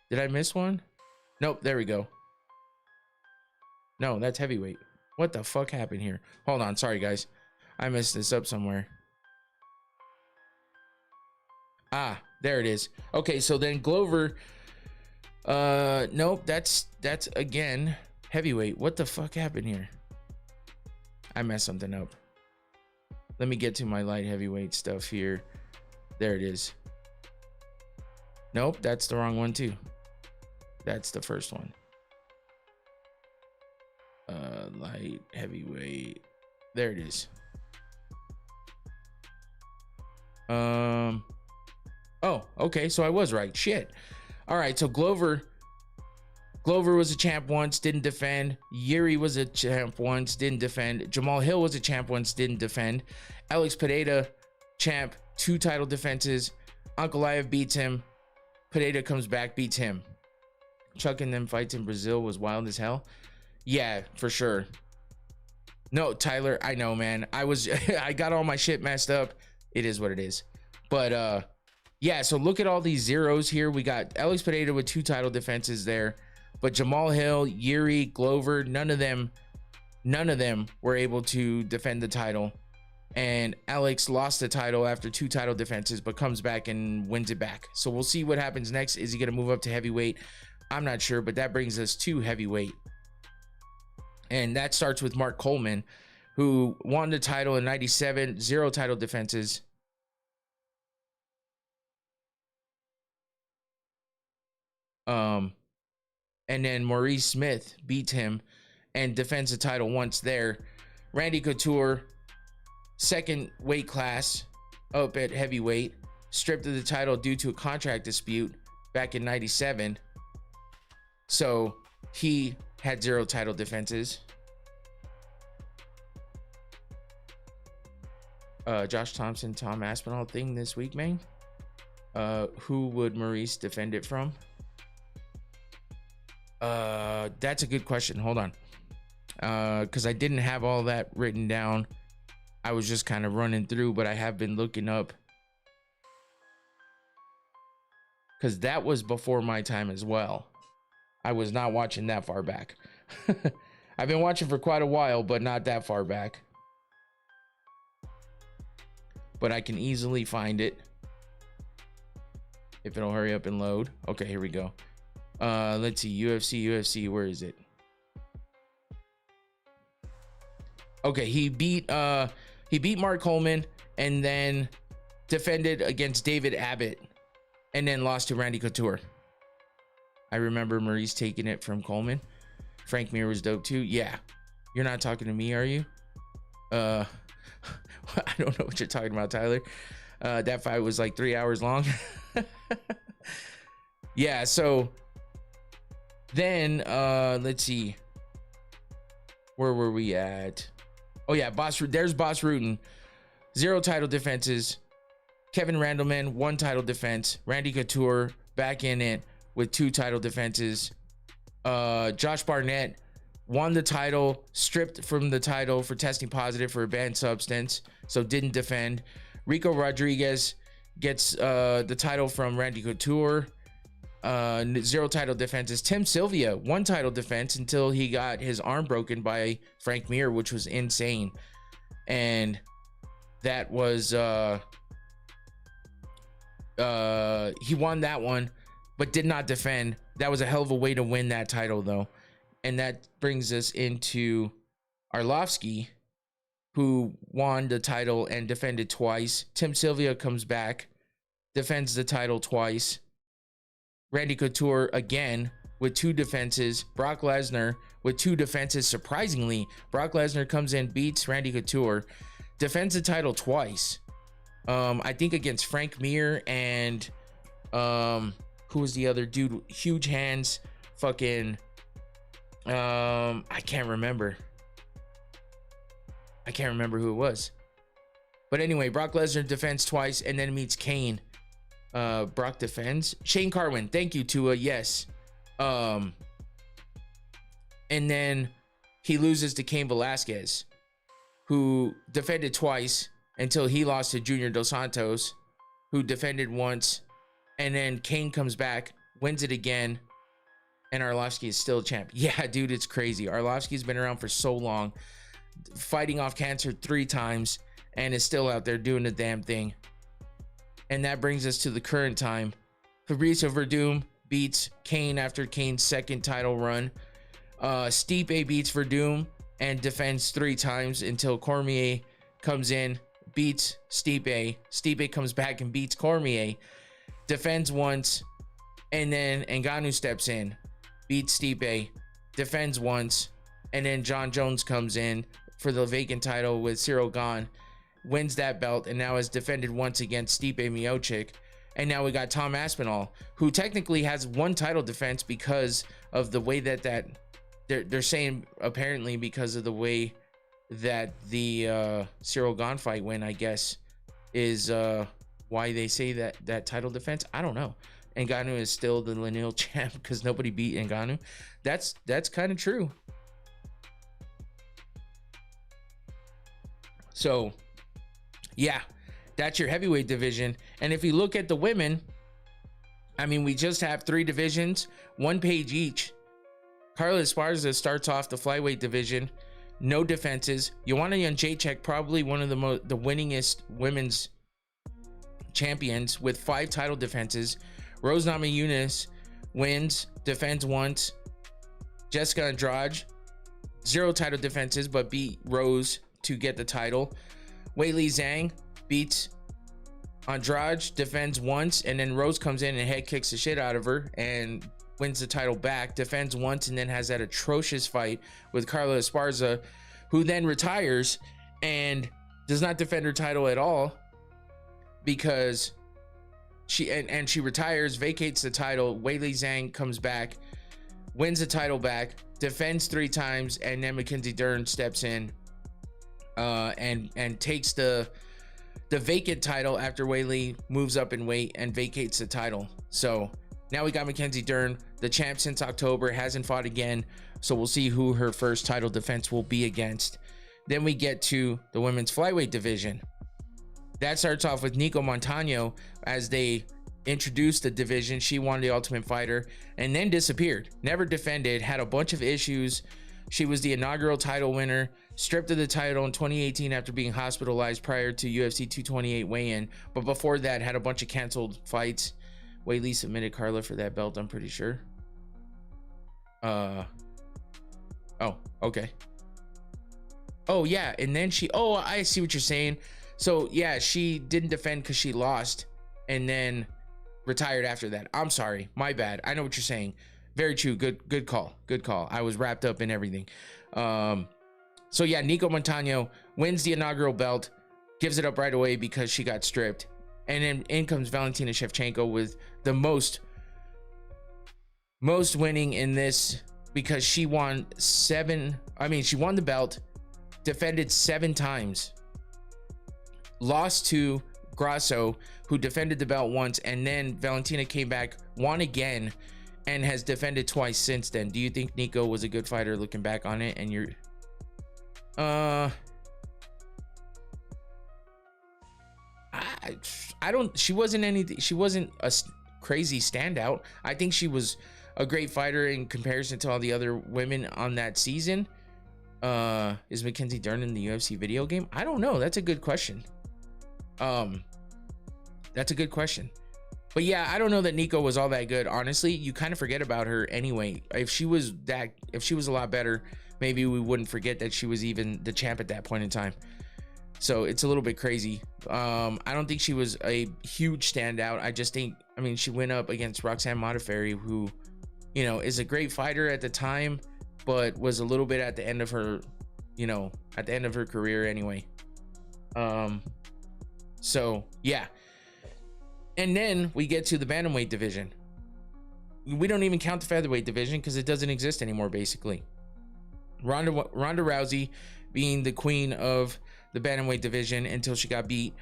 Did I miss one? Nope, there we go. No, that's heavyweight. What the fuck happened here? Hold on, sorry guys. I messed this up somewhere. Ah, there it is. Okay, so then Glover. Nope, that's again heavyweight. What the fuck happened here? I messed something up. Let me get to my light heavyweight stuff here. There it is. Nope, that's the wrong one too. That's the first one. Light heavyweight. There it is. Oh, okay, so I was right. Shit. All right, so Glover was a champ once, didn't defend. Yuri was a champ once, didn't defend. Jamal Hill was a champ once, didn't defend. Alex Pereira, champ, 2 title defenses. Ankalaev beats him. Pereira comes back, beats him. Chuck and them fights in Brazil was wild as hell. Yeah, for sure. No, Tyler, I know, man. I got all my shit messed up. It is what it is. But yeah, so look at all these zeros here. We got Alex Pineda with 2 title defenses there, but Jamal Hill, Yuri, Glover, none of them were able to defend the title. And Alex lost the title after 2 title defenses, but comes back and wins it back. So we'll see what happens next. Is he going to move up to heavyweight? I'm not sure, but that brings us to heavyweight. And that starts with Mark Coleman, who won the title in 97, 0 title defenses. And then Maurice Smith beats him and defends the title once there. Randy Couture, second weight class up at heavyweight, stripped of the title due to a contract dispute back in 97. So he had 0 title defenses. Josh Thompson, Tom Aspinall thing this week, man. Who would Maurice defend it from? That's a good question. Hold on. Because I didn't have all that written down. I was just kind of running through, but I have been looking up. Because that was before my time as well. I was not watching that far back. I've been watching for quite a while, but not that far back. But I can easily find it. If it'll hurry up and load. Okay, here we go. Let's see. UFC, where is it? Okay, he beat Mark Coleman and then defended against David Abbott and then lost to Randy Couture. I remember Maurice taking it from Coleman. Frank Mir was dope too. Yeah. You're not talking to me, are you? I don't know what you're talking about, Tyler. That fight was like 3 hours long. Yeah, so then let's see. Where were we at? Oh yeah, there's Boss Rutan. 0 title defenses. Kevin Randleman, 1 title defense. Randy Couture back in it with 2 title defenses. Josh Barnett won the title, stripped from the title for testing positive for a banned substance, so didn't defend. Rico Rodriguez gets the title from Randy Couture. 0 title defenses. Tim Sylvia, 1 title defense until he got his arm broken by Frank Mir, which was insane. And that was he won that one, but did not defend. That was a hell of a way to win that title, though. And that brings us into Arlovsky, who won the title and defended twice. Tim Sylvia comes back, defends the title twice. Randy Couture again with 2 defenses. Brock Lesnar with 2 defenses. Surprisingly, Brock Lesnar comes in, beats Randy Couture, defends the title twice. I think against Frank Mir and who was the other dude? Huge hands. Fucking I can't remember who it was. But anyway, Brock Lesnar defends twice and then meets Kane. Brock defends. Shane Carwin, thank you, Tua. Yes. And then he loses to Cain Velasquez, who defended twice until he lost to Junior Dos Santos, who defended once. And then Kane comes back, wins it again, and Arlovsky is still a champ. Yeah, dude, it's crazy. Arlovsky's been around for so long, fighting off cancer 3 times, and is still out there doing the damn thing. And that brings us to the current time. Fabricio Verdum beats Kane after Kane's 2nd title run. Stipe beats Verdum and defends 3 times until Cormier comes in, beats Stipe. Stipe comes back and beats Cormier, defends once, and then Ngannou steps in, beats Stipe, defends once, and then John Jones comes in for the vacant title with Cyril Gane, wins that belt, and now has defended once against Stipe Miocic. And now we got Tom Aspinall, who technically has 1 title defense because of the way that they're saying, apparently because of the way that the Cyril Gane fight went, I guess, is why they say that title defense. I don't know. Ngannou is still the lineal champ because nobody beat Ngannou. That's kind of true. So yeah, that's your heavyweight division. And if you look at the women, I mean, we just have 3 divisions, 1 page each. Carla Esparza starts off the flyweight division, no defenses. Joanna Jędrzejczyk, probably one of the winningest women's champions with 5 title defenses. Rose Namajunas wins, defends once. Jessica Andrade, 0 title defenses, but beat Rose to get the title. Weili Zhang beats Andrade, defends once, and then Rose comes in and head kicks the shit out of her and wins the title back, defends once, and then has that atrocious fight with Carla Esparza, who then retires and does not defend her title at all because she retires, vacates the title. Weili Zhang comes back, wins the title back, defends 3 times, and then Mackenzie Dern steps in and takes the vacant title after Weili moves up in weight and vacates the title. So now we got Mackenzie Dern, the champ since October, hasn't fought again. So we'll see who her first title defense will be against. Then we get to the women's flyweight division. That starts off with Nico Montano as they introduced the division. She won the Ultimate Fighter and then disappeared, never defended, had a bunch of issues. She was the inaugural title winner, stripped of the title in 2018 after being hospitalized prior to UFC 228 weigh-in. But before that, had a bunch of canceled fights. Weili submitted Carla for that belt, I'm pretty sure. Oh, okay. Oh, yeah. And then I see what you're saying. So, yeah, she didn't defend because she lost and then retired after that. I'm sorry. My bad. I know what you're saying. Very true. Good call. Good call. I was wrapped up in everything. So, yeah, Nico Montano wins the inaugural belt, gives it up right away because she got stripped. And then in comes Valentina Shevchenko with the most winning in this because she won she won the belt, defended 7 times, lost to Grasso, who defended the belt once, and then Valentina came back, won again, and has defended twice since then. Do you think Nico was a good fighter looking back on it? And you're I don't, she wasn't a crazy standout. I think she was a great fighter in comparison to all the other women on that season. Is Mackenzie Dern in the UFC video game? I don't know. That's a good question. That's a good question. But yeah, I don't know that Nico was all that good. Honestly, you kind of forget about her anyway. If she was a lot better, maybe we wouldn't forget that she was even the champ at that point in time. So it's a little bit crazy. I don't think she was a huge standout. I just think, she went up against Roxanne Modafferi, who, is a great fighter at the time, but was a little bit at the end of her, career anyway. So yeah. And then we get to the bantamweight division. We don't even count the featherweight division because it doesn't exist anymore, basically. Ronda Rousey being the queen of the bantamweight division until she got beat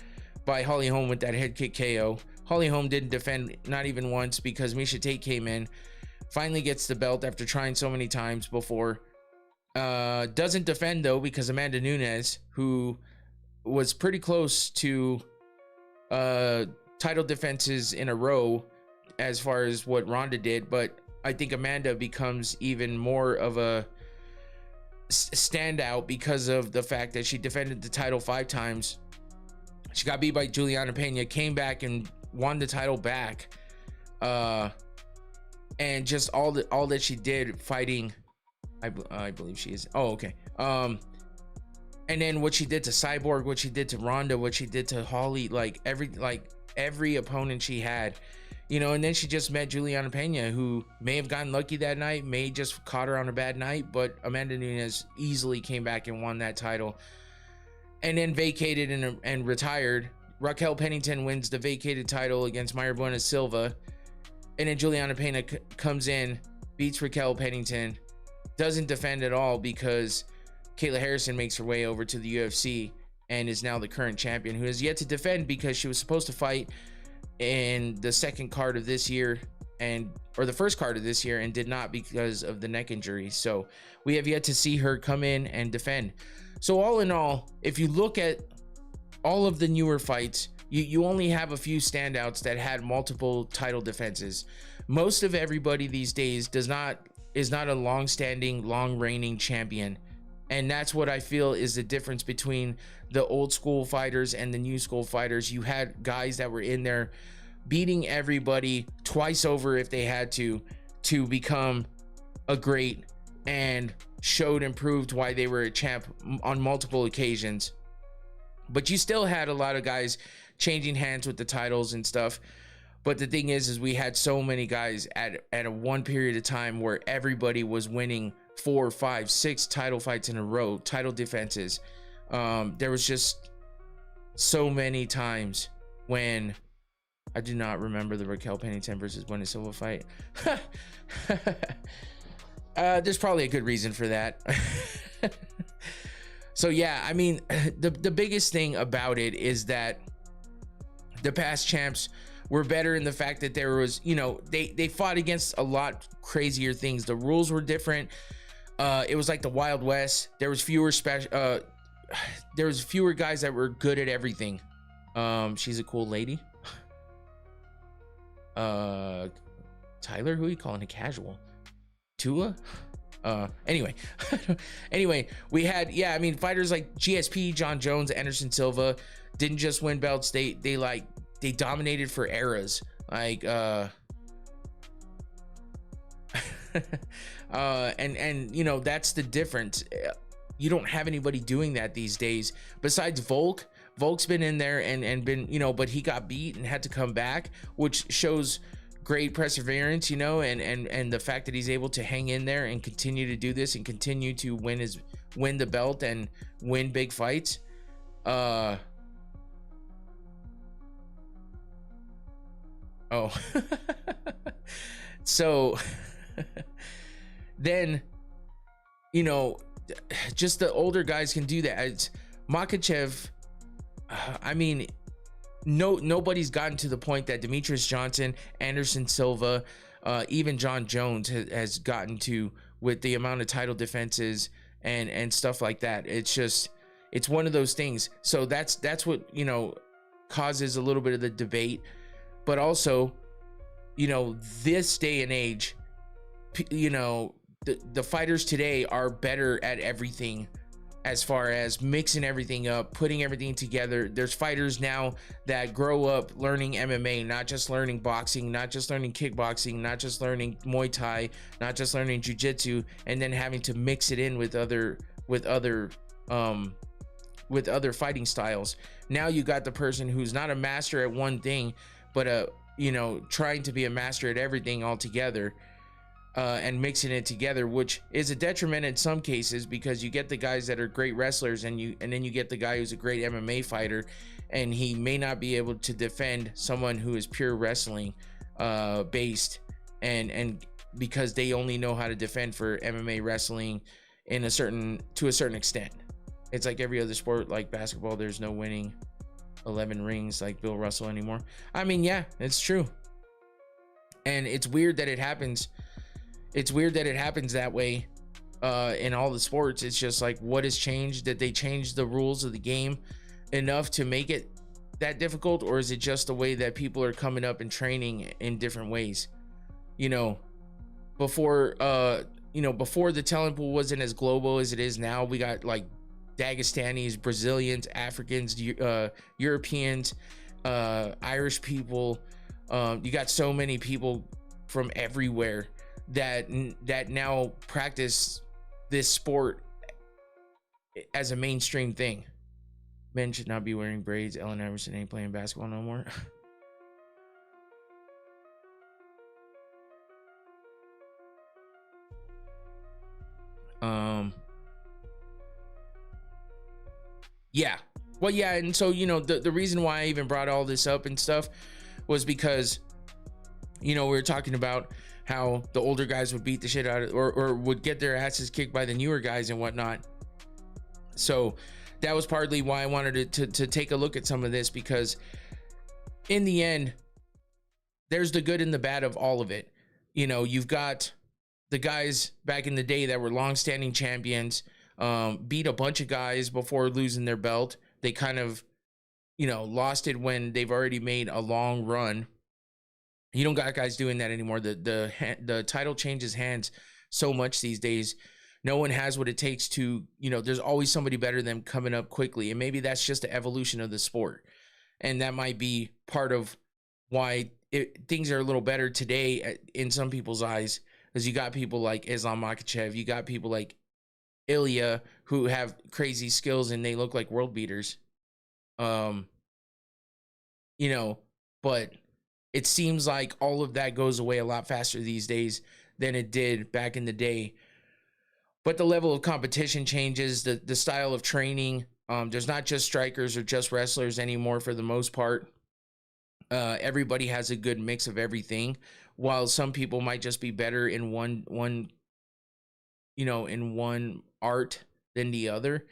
by Holly Holm with that head kick KO. Holly Holm didn't defend, not even once, because Miesha Tate came in, finally gets the belt after trying so many times before. Doesn't defend though, because Amanda Nunes, who was pretty close to title defenses in a row as far as what Ronda did, but I think Amanda becomes even more of a standout because of the fact that she defended the title 5 times. She got beat by Juliana Pena, came back and won the title back, and just all that she did fighting. I believe she is. Oh, okay. And then what she did to Cyborg, what she did to Ronda, what she did to Holly, every opponent she had, and then she just met Juliana Pena, who may have gotten lucky that night, may just caught her on a bad night, but Amanda Nunes easily came back and won that title and then vacated and retired. Raquel Pennington wins the vacated title against Mayra Bueno Silva, and then Juliana Pena comes in, beats Raquel Pennington, doesn't defend at all because Kayla Harrison makes her way over to the UFC and is now the current champion, who has yet to defend because she was supposed to fight in the second card of this year or the first card of this year, and did not because of the neck injury. So we have yet to see her come in and defend. So all in all, if you look at all of the newer fights, you only have a few standouts that had multiple title defenses. Most of everybody these days is not a long-standing, long-reigning champion. And that's what I feel is the difference between the old school fighters and the new school fighters. You had guys that were in there beating everybody twice over if they had to become a great, and showed and proved why they were a champ on multiple occasions. But you still had a lot of guys changing hands with the titles and stuff. But the thing is we had so many guys at a one period of time where everybody was winning 4, 5, 6 title fights in a row, title defenses. There was just so many times when I do not remember the Raquel Pennington versus Wendy Silva fight. There's probably a good reason for that. So yeah, I mean, the biggest thing about it is that the past champs were better in the fact that there was, you know, they fought against a lot crazier things. The rules were different. It was like the Wild West. There was fewer guys that were good at everything. She's a cool lady. Tyler, who are you calling a casual? Tua? Anyway, we had, yeah, I mean, fighters like GSP, John Jones, Anderson Silva didn't just win belts. They dominated for eras. Like, and you know, that's the difference. You don't have anybody doing that these days besides Volk. Volk's been in there and been, you know, but he got beat and had to come back, which shows great perseverance, you know, and the fact that he's able to hang in there and continue to do this and continue to win the belt and win big fights. So then, you know, just the older guys can do that. It's Makachev. I mean, nobody's gotten to the point that Demetrius Johnson, Anderson Silva, even John Jones has gotten to with the amount of title defenses and stuff like that. It's just, it's one of those things. So that's what, you know, causes a little bit of the debate. But also, you know, this day and age, you know, the fighters today are better at everything as far as mixing everything up, putting everything together. There's fighters now that grow up learning MMA, not just learning boxing, not just learning kickboxing, not just learning Muay Thai, not just learning jiu-jitsu, and then having to mix it in with other fighting styles. Now you got the person who's not a master at one thing, but you know, trying to be a master at everything altogether. And mixing it together, which is a detriment in some cases, because you get the guys that are great wrestlers and then you get the guy who's a great MMA fighter, and he may not be able to defend someone who is pure wrestling based, and because they only know how to defend for MMA wrestling to a certain extent. It's like every other sport, like basketball, there's no winning 11 rings like Bill Russell anymore. I mean, yeah, it's true. And it's weird that it happens. It's weird that it happens that way in all the sports. It's just like, what has changed? Did they change the rules of the game enough to make it that difficult? Or is it just the way that people are coming up and training in different ways? You know, before the talent pool wasn't as global as it is now. We got like Dagestanis, Brazilians, Africans, Europeans, Irish people. You got so many people from everywhere that now practice this sport as a mainstream thing. Men should not be wearing braids. Ellen Iverson ain't playing basketball no more. Yeah. Well, yeah, and so, you know, the reason why I even brought all this up and stuff was because, you know, we were talking about how the older guys would beat the shit out of, or would get their asses kicked by the newer guys and whatnot. So that was partly why I wanted to take a look at some of this, because in the end, there's the good and the bad of all of it. You know, you've got the guys back in the day that were long-standing champions, beat a bunch of guys before losing their belt. They kind of, you know, lost it when they've already made a long run. You don't got guys doing that anymore. The title changes hands so much these days. No one has what it takes to, you know, there's always somebody better than coming up quickly. And maybe that's just the evolution of the sport. And that might be part of why things are a little better today in some people's eyes. Because you got people like Islam Makhachev, you got people like Ilya who have crazy skills and they look like world beaters. You know, but it seems like all of that goes away a lot faster these days than it did back in the day. But the level of competition changes, the style of training. There's not just strikers or just wrestlers anymore for the most part. Everybody has a good mix of everything, while some people might just be better in one art than the other.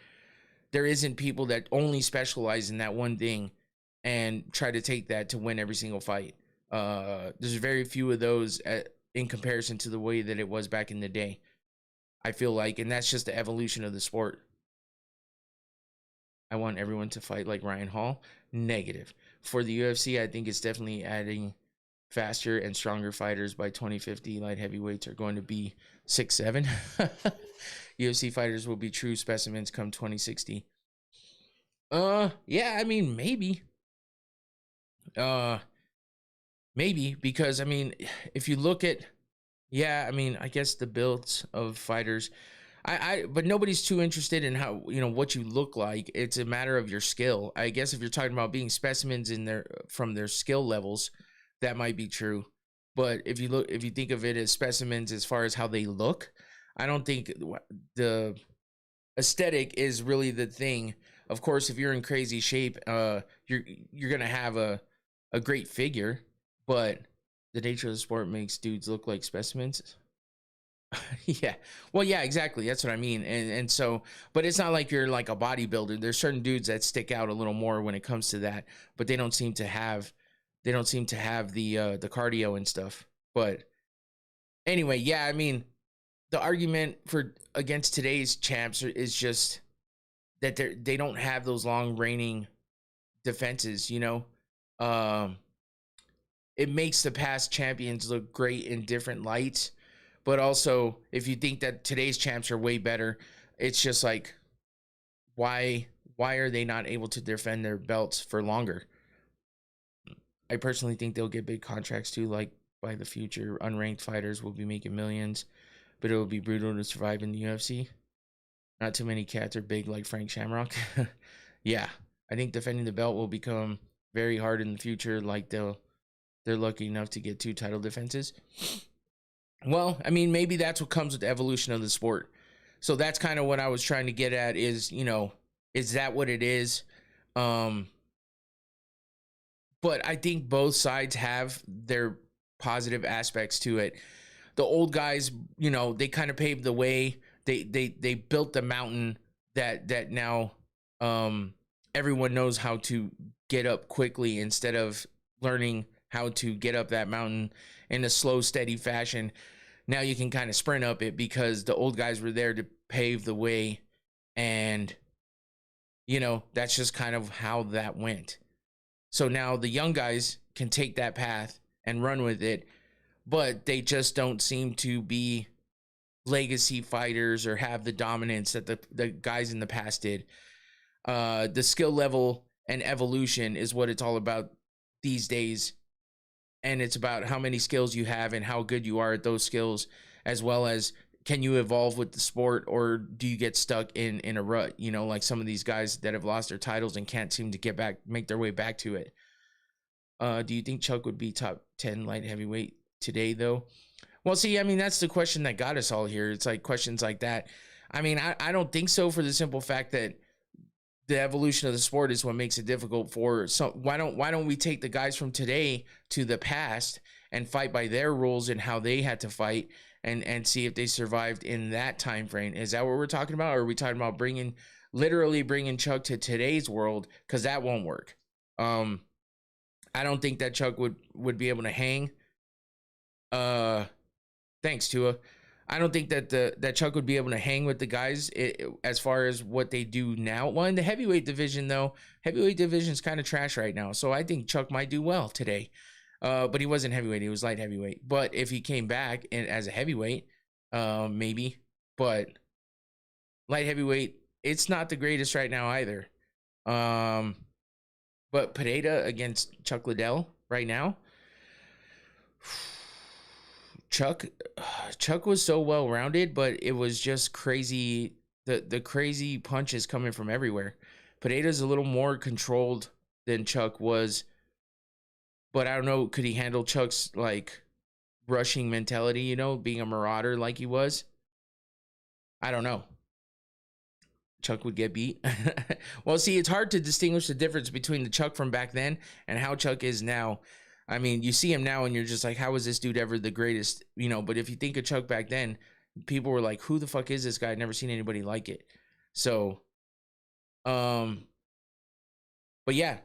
There isn't people that only specialize in that one thing and try to take that to win every single fight. There's very few of those in comparison to the way that it was back in the day, I feel like, and that's just the evolution of the sport. I want everyone to fight like Ryan Hall. Negative. For the UFC, I think it's definitely adding faster and stronger fighters. By 2050. Light heavyweights are going to be 6'7". UFC fighters will be true specimens come 2060. Yeah, I mean, maybe. Maybe, because I mean, if you look at, yeah, I mean, I guess the builds of fighters, but nobody's too interested in how, you know, what you look like. It's a matter of your skill. I guess if you're talking about being specimens in their, from their skill levels, that might be true. But if you think of it as specimens as far as how they look, I don't think the aesthetic is really the thing. Of course, if you're in crazy shape, you're gonna have a great figure, but the nature of the sport makes dudes look like specimens. Yeah. Well, yeah, exactly. That's what I mean. And so, but it's not like you're like a bodybuilder. There's certain dudes that stick out a little more when it comes to that, but they don't seem to have the cardio and stuff. But anyway, yeah, I mean, the argument for against today's champs is just that they don't have those long reigning defenses, you know. It makes the past champions look great in different lights. But also, if you think that today's champs are way better, it's just like, why are they not able to defend their belts for longer? I personally think they'll get big contracts too, like by the future. Unranked fighters will be making millions, but it will be brutal to survive in the UFC. Not too many cats are big like Frank Shamrock. Yeah, I think defending the belt will become very hard in the future, like they're lucky enough to get 2 title defenses. Well, I mean, maybe that's what comes with the evolution of the sport. So that's kind of what I was trying to get at is, you know, is that what it is? But I think both sides have their positive aspects to it. The old guys, you know, they kind of paved the way. They built the mountain that now everyone knows how to get up quickly instead of learning how to get up that mountain in a slow, steady fashion. Now you can kind of sprint up it because the old guys were there to pave the way. And, you know, that's just kind of how that went. So now the young guys can take that path and run with it, but they just don't seem to be legacy fighters or have the dominance that the guys in the past did. The skill level and evolution is what it's all about these days. And it's about how many skills you have and how good you are at those skills, as well as can you evolve with the sport, or do you get stuck in a rut? You know, like some of these guys that have lost their titles and can't seem to get back, make their way back to it. Do you think Chuck would be top 10 light heavyweight today, though? Well, see, I mean, that's the question that got us all here. It's like questions like that. I mean, I don't think so, for the simple fact that the evolution of the sport is what makes it difficult for some. Why don't we take the guys from today to the past and fight by their rules and how they had to fight, and see if they survived in that time frame? Is that what we're talking about? Or are we talking about literally bringing Chuck to today's world? Because that won't work. I I don't think that Chuck would be able to hang. Thanks, Tua. I don't think that Chuck would be able to hang with the guys as far as what they do now. Well, in the heavyweight division, though, heavyweight division is kind of trash right now. So I think Chuck might do well today. But he wasn't heavyweight; he was light heavyweight. But if he came back as a heavyweight, maybe. But light heavyweight, it's not the greatest right now either. But Pineda against Chuck Liddell right now. Chuck was so well rounded, but it was just crazy. The crazy punches coming from everywhere. Pineda's a little more controlled than Chuck was, but I don't know. Could he handle Chuck's like rushing mentality? You know, being a marauder like he was. I don't know. Chuck would get beat. Well, see, it's hard to distinguish the difference between the Chuck from back then and how Chuck is now. I mean, you see him now and you're just like, how was this dude ever the greatest? You know, but if you think of Chuck back then, people were like, who the fuck is this guy? I've never seen anybody like it. So, but yeah,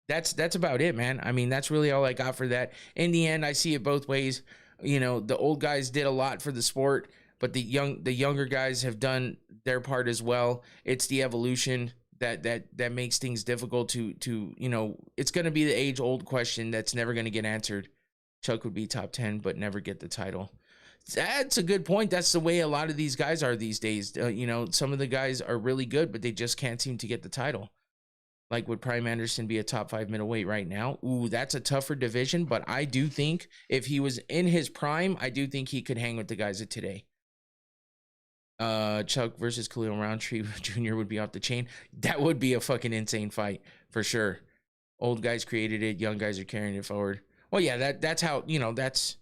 that's about it, man. I mean, that's really all I got for that. In the end, I see it both ways. You know, the old guys did a lot for the sport, but the younger guys have done their part as well. It's the evolution that makes things difficult to you know, it's going to be the age old question that's never going to get answered. Chuck would be top 10 but never get the title. That's a good point. That's the way a lot of these guys are these days. You know, some of the guys are really good, but they just can't seem to get the title. Like, would Prime Anderson be a top 5 middleweight right now? Ooh, that's a tougher division, but I do think if he was in his prime, I do think he could hang with the guys of today. Chuck versus Khalil Roundtree Jr. would be off the chain. That would be a fucking insane fight for sure. Old guys created it, young guys are carrying it forward. Well, yeah, that's how, you know, that's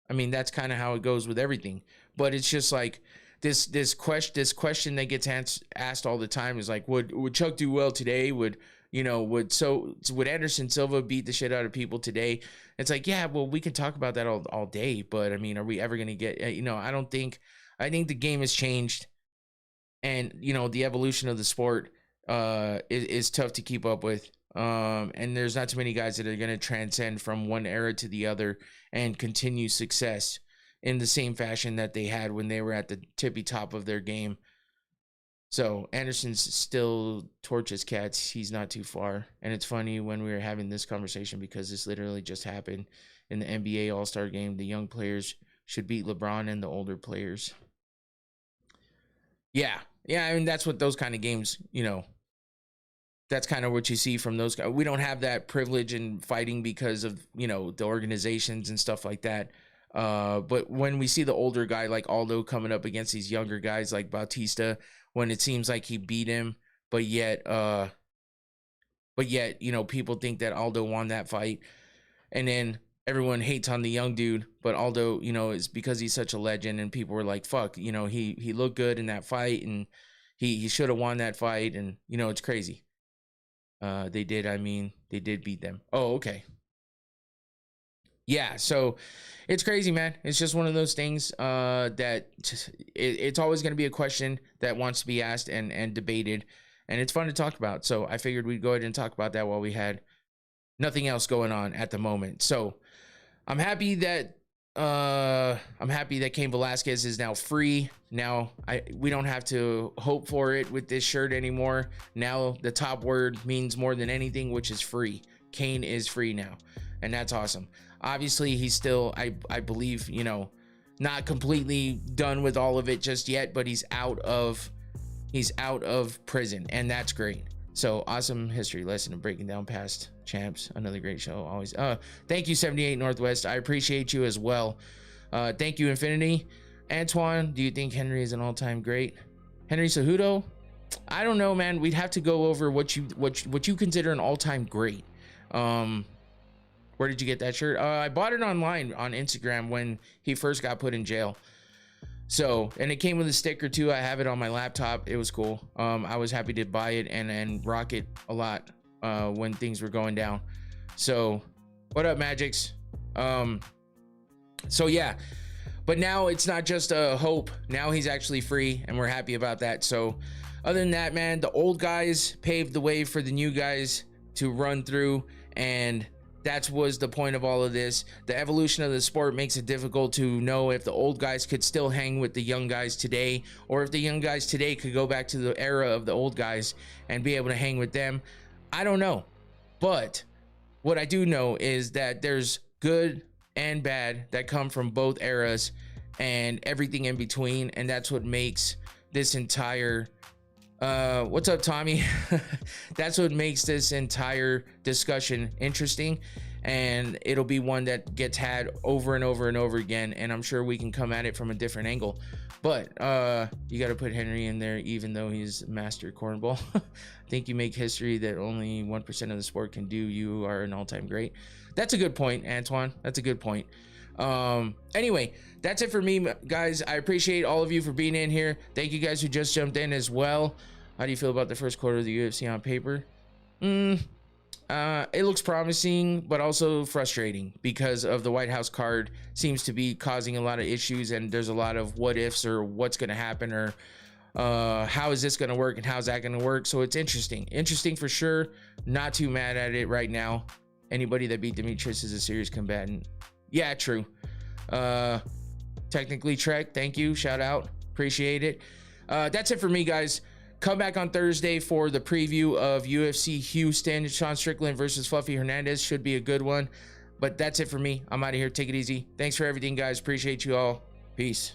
kind of how it goes with everything. But it's just like this question that gets asked all the time is like, would Chuck do well today? Would Anderson Silva beat the shit out of people today? It's like, yeah, well, we can talk about that all day, but I mean, are we ever going to get, you know, I think the game has changed, and, you know, the evolution of the sport is tough to keep up with. And there's not too many guys that are going to transcend from one era to the other and continue success in the same fashion that they had when they were at the tippy top of their game. So Anderson's still torches cats. He's not too far. And it's funny when we were having this conversation because this literally just happened in the NBA All-Star game. The young players should beat LeBron and the older players. Yeah, I mean, that's what those kind of games, you know, that's kind of what you see from those guys. We don't have that privilege in fighting because of, you know, the organizations and stuff like that. But when we see the older guy like Aldo coming up against these younger guys like Bautista, when it seems like he beat him, but yet, you know, people think that Aldo won that fight. And then everyone hates on the young dude, but Aldo, you know, is because he's such a legend, and people were like, fuck, you know, he looked good in that fight, and he should have won that fight, and, you know, it's crazy. They did beat them. Oh, okay. Yeah, so it's crazy, man. It's just one of those things that it's always going to be a question that wants to be asked and debated, and it's fun to talk about. So I figured we'd go ahead and talk about that while we had nothing else going on at the moment. So I'm happy that Cain Velasquez is now free. Now we don't have to hope for it with this shirt anymore. Now the top word means more than anything, which is free. Cain is free now, and that's awesome. Obviously, he's still, I believe, you know, not completely done with all of it just yet, but he's out of prison, and that's great. So awesome history lesson of breaking down past champs. Another great show. Always. Thank you, 78 Northwest. I appreciate you as well. Thank you, Infinity. Antoine, do you think Henry is an all-time great? Henry Cejudo? I don't know, man. We'd have to go over what you consider an all-time great. Where did you get that shirt? I bought it online on Instagram when he first got put in jail. So, and it came with a sticker too. I have it on my laptop. It was cool. I was happy to buy it and rock it a lot when things were going down. So, what up, Magics? So yeah, but now it's not just a hope. Now he's actually free, and we're happy about that. So, other than that, man, the old guys paved the way for the new guys to run through, and That was the point of all of this. The evolution of the sport makes it difficult to know if the old guys could still hang with the young guys today, or if the young guys today could go back to the era of the old guys and be able to hang with them. I don't know. But what I do know is that there's good and bad that come from both eras and everything in between. And that's what makes this entire what's up, Tommy? That's what makes this entire discussion interesting, and it'll be one that gets had over and over and over again, and I'm sure we can come at it from a different angle. But you got to put Henry in there, even though he's master cornball. I think you make history that only 1% of the sport can do. You are an all-time great. That's a good point, Antoine. That's a good point. Anyway, that's it for me, guys. I appreciate all of you for being in here. Thank you guys who just jumped in as well. How do you feel about the first quarter of the UFC on paper? It looks promising, but also frustrating because of the White House card seems to be causing a lot of issues, and there's a lot of what ifs or what's going to happen, or how is this going to work and how's that going to work. So it's interesting for sure. Not too mad at it right now. Anybody that beat Demetrius is a serious combatant. Yeah, true. Technically Trek, thank you, shout out, appreciate it. That's it for me, guys. Come back on Thursday for the preview of UFC Houston. Sean Strickland versus Fluffy Hernandez should be a good one. But that's it for me. I'm out of here. Take it easy. Thanks for everything, guys. Appreciate you all. Peace.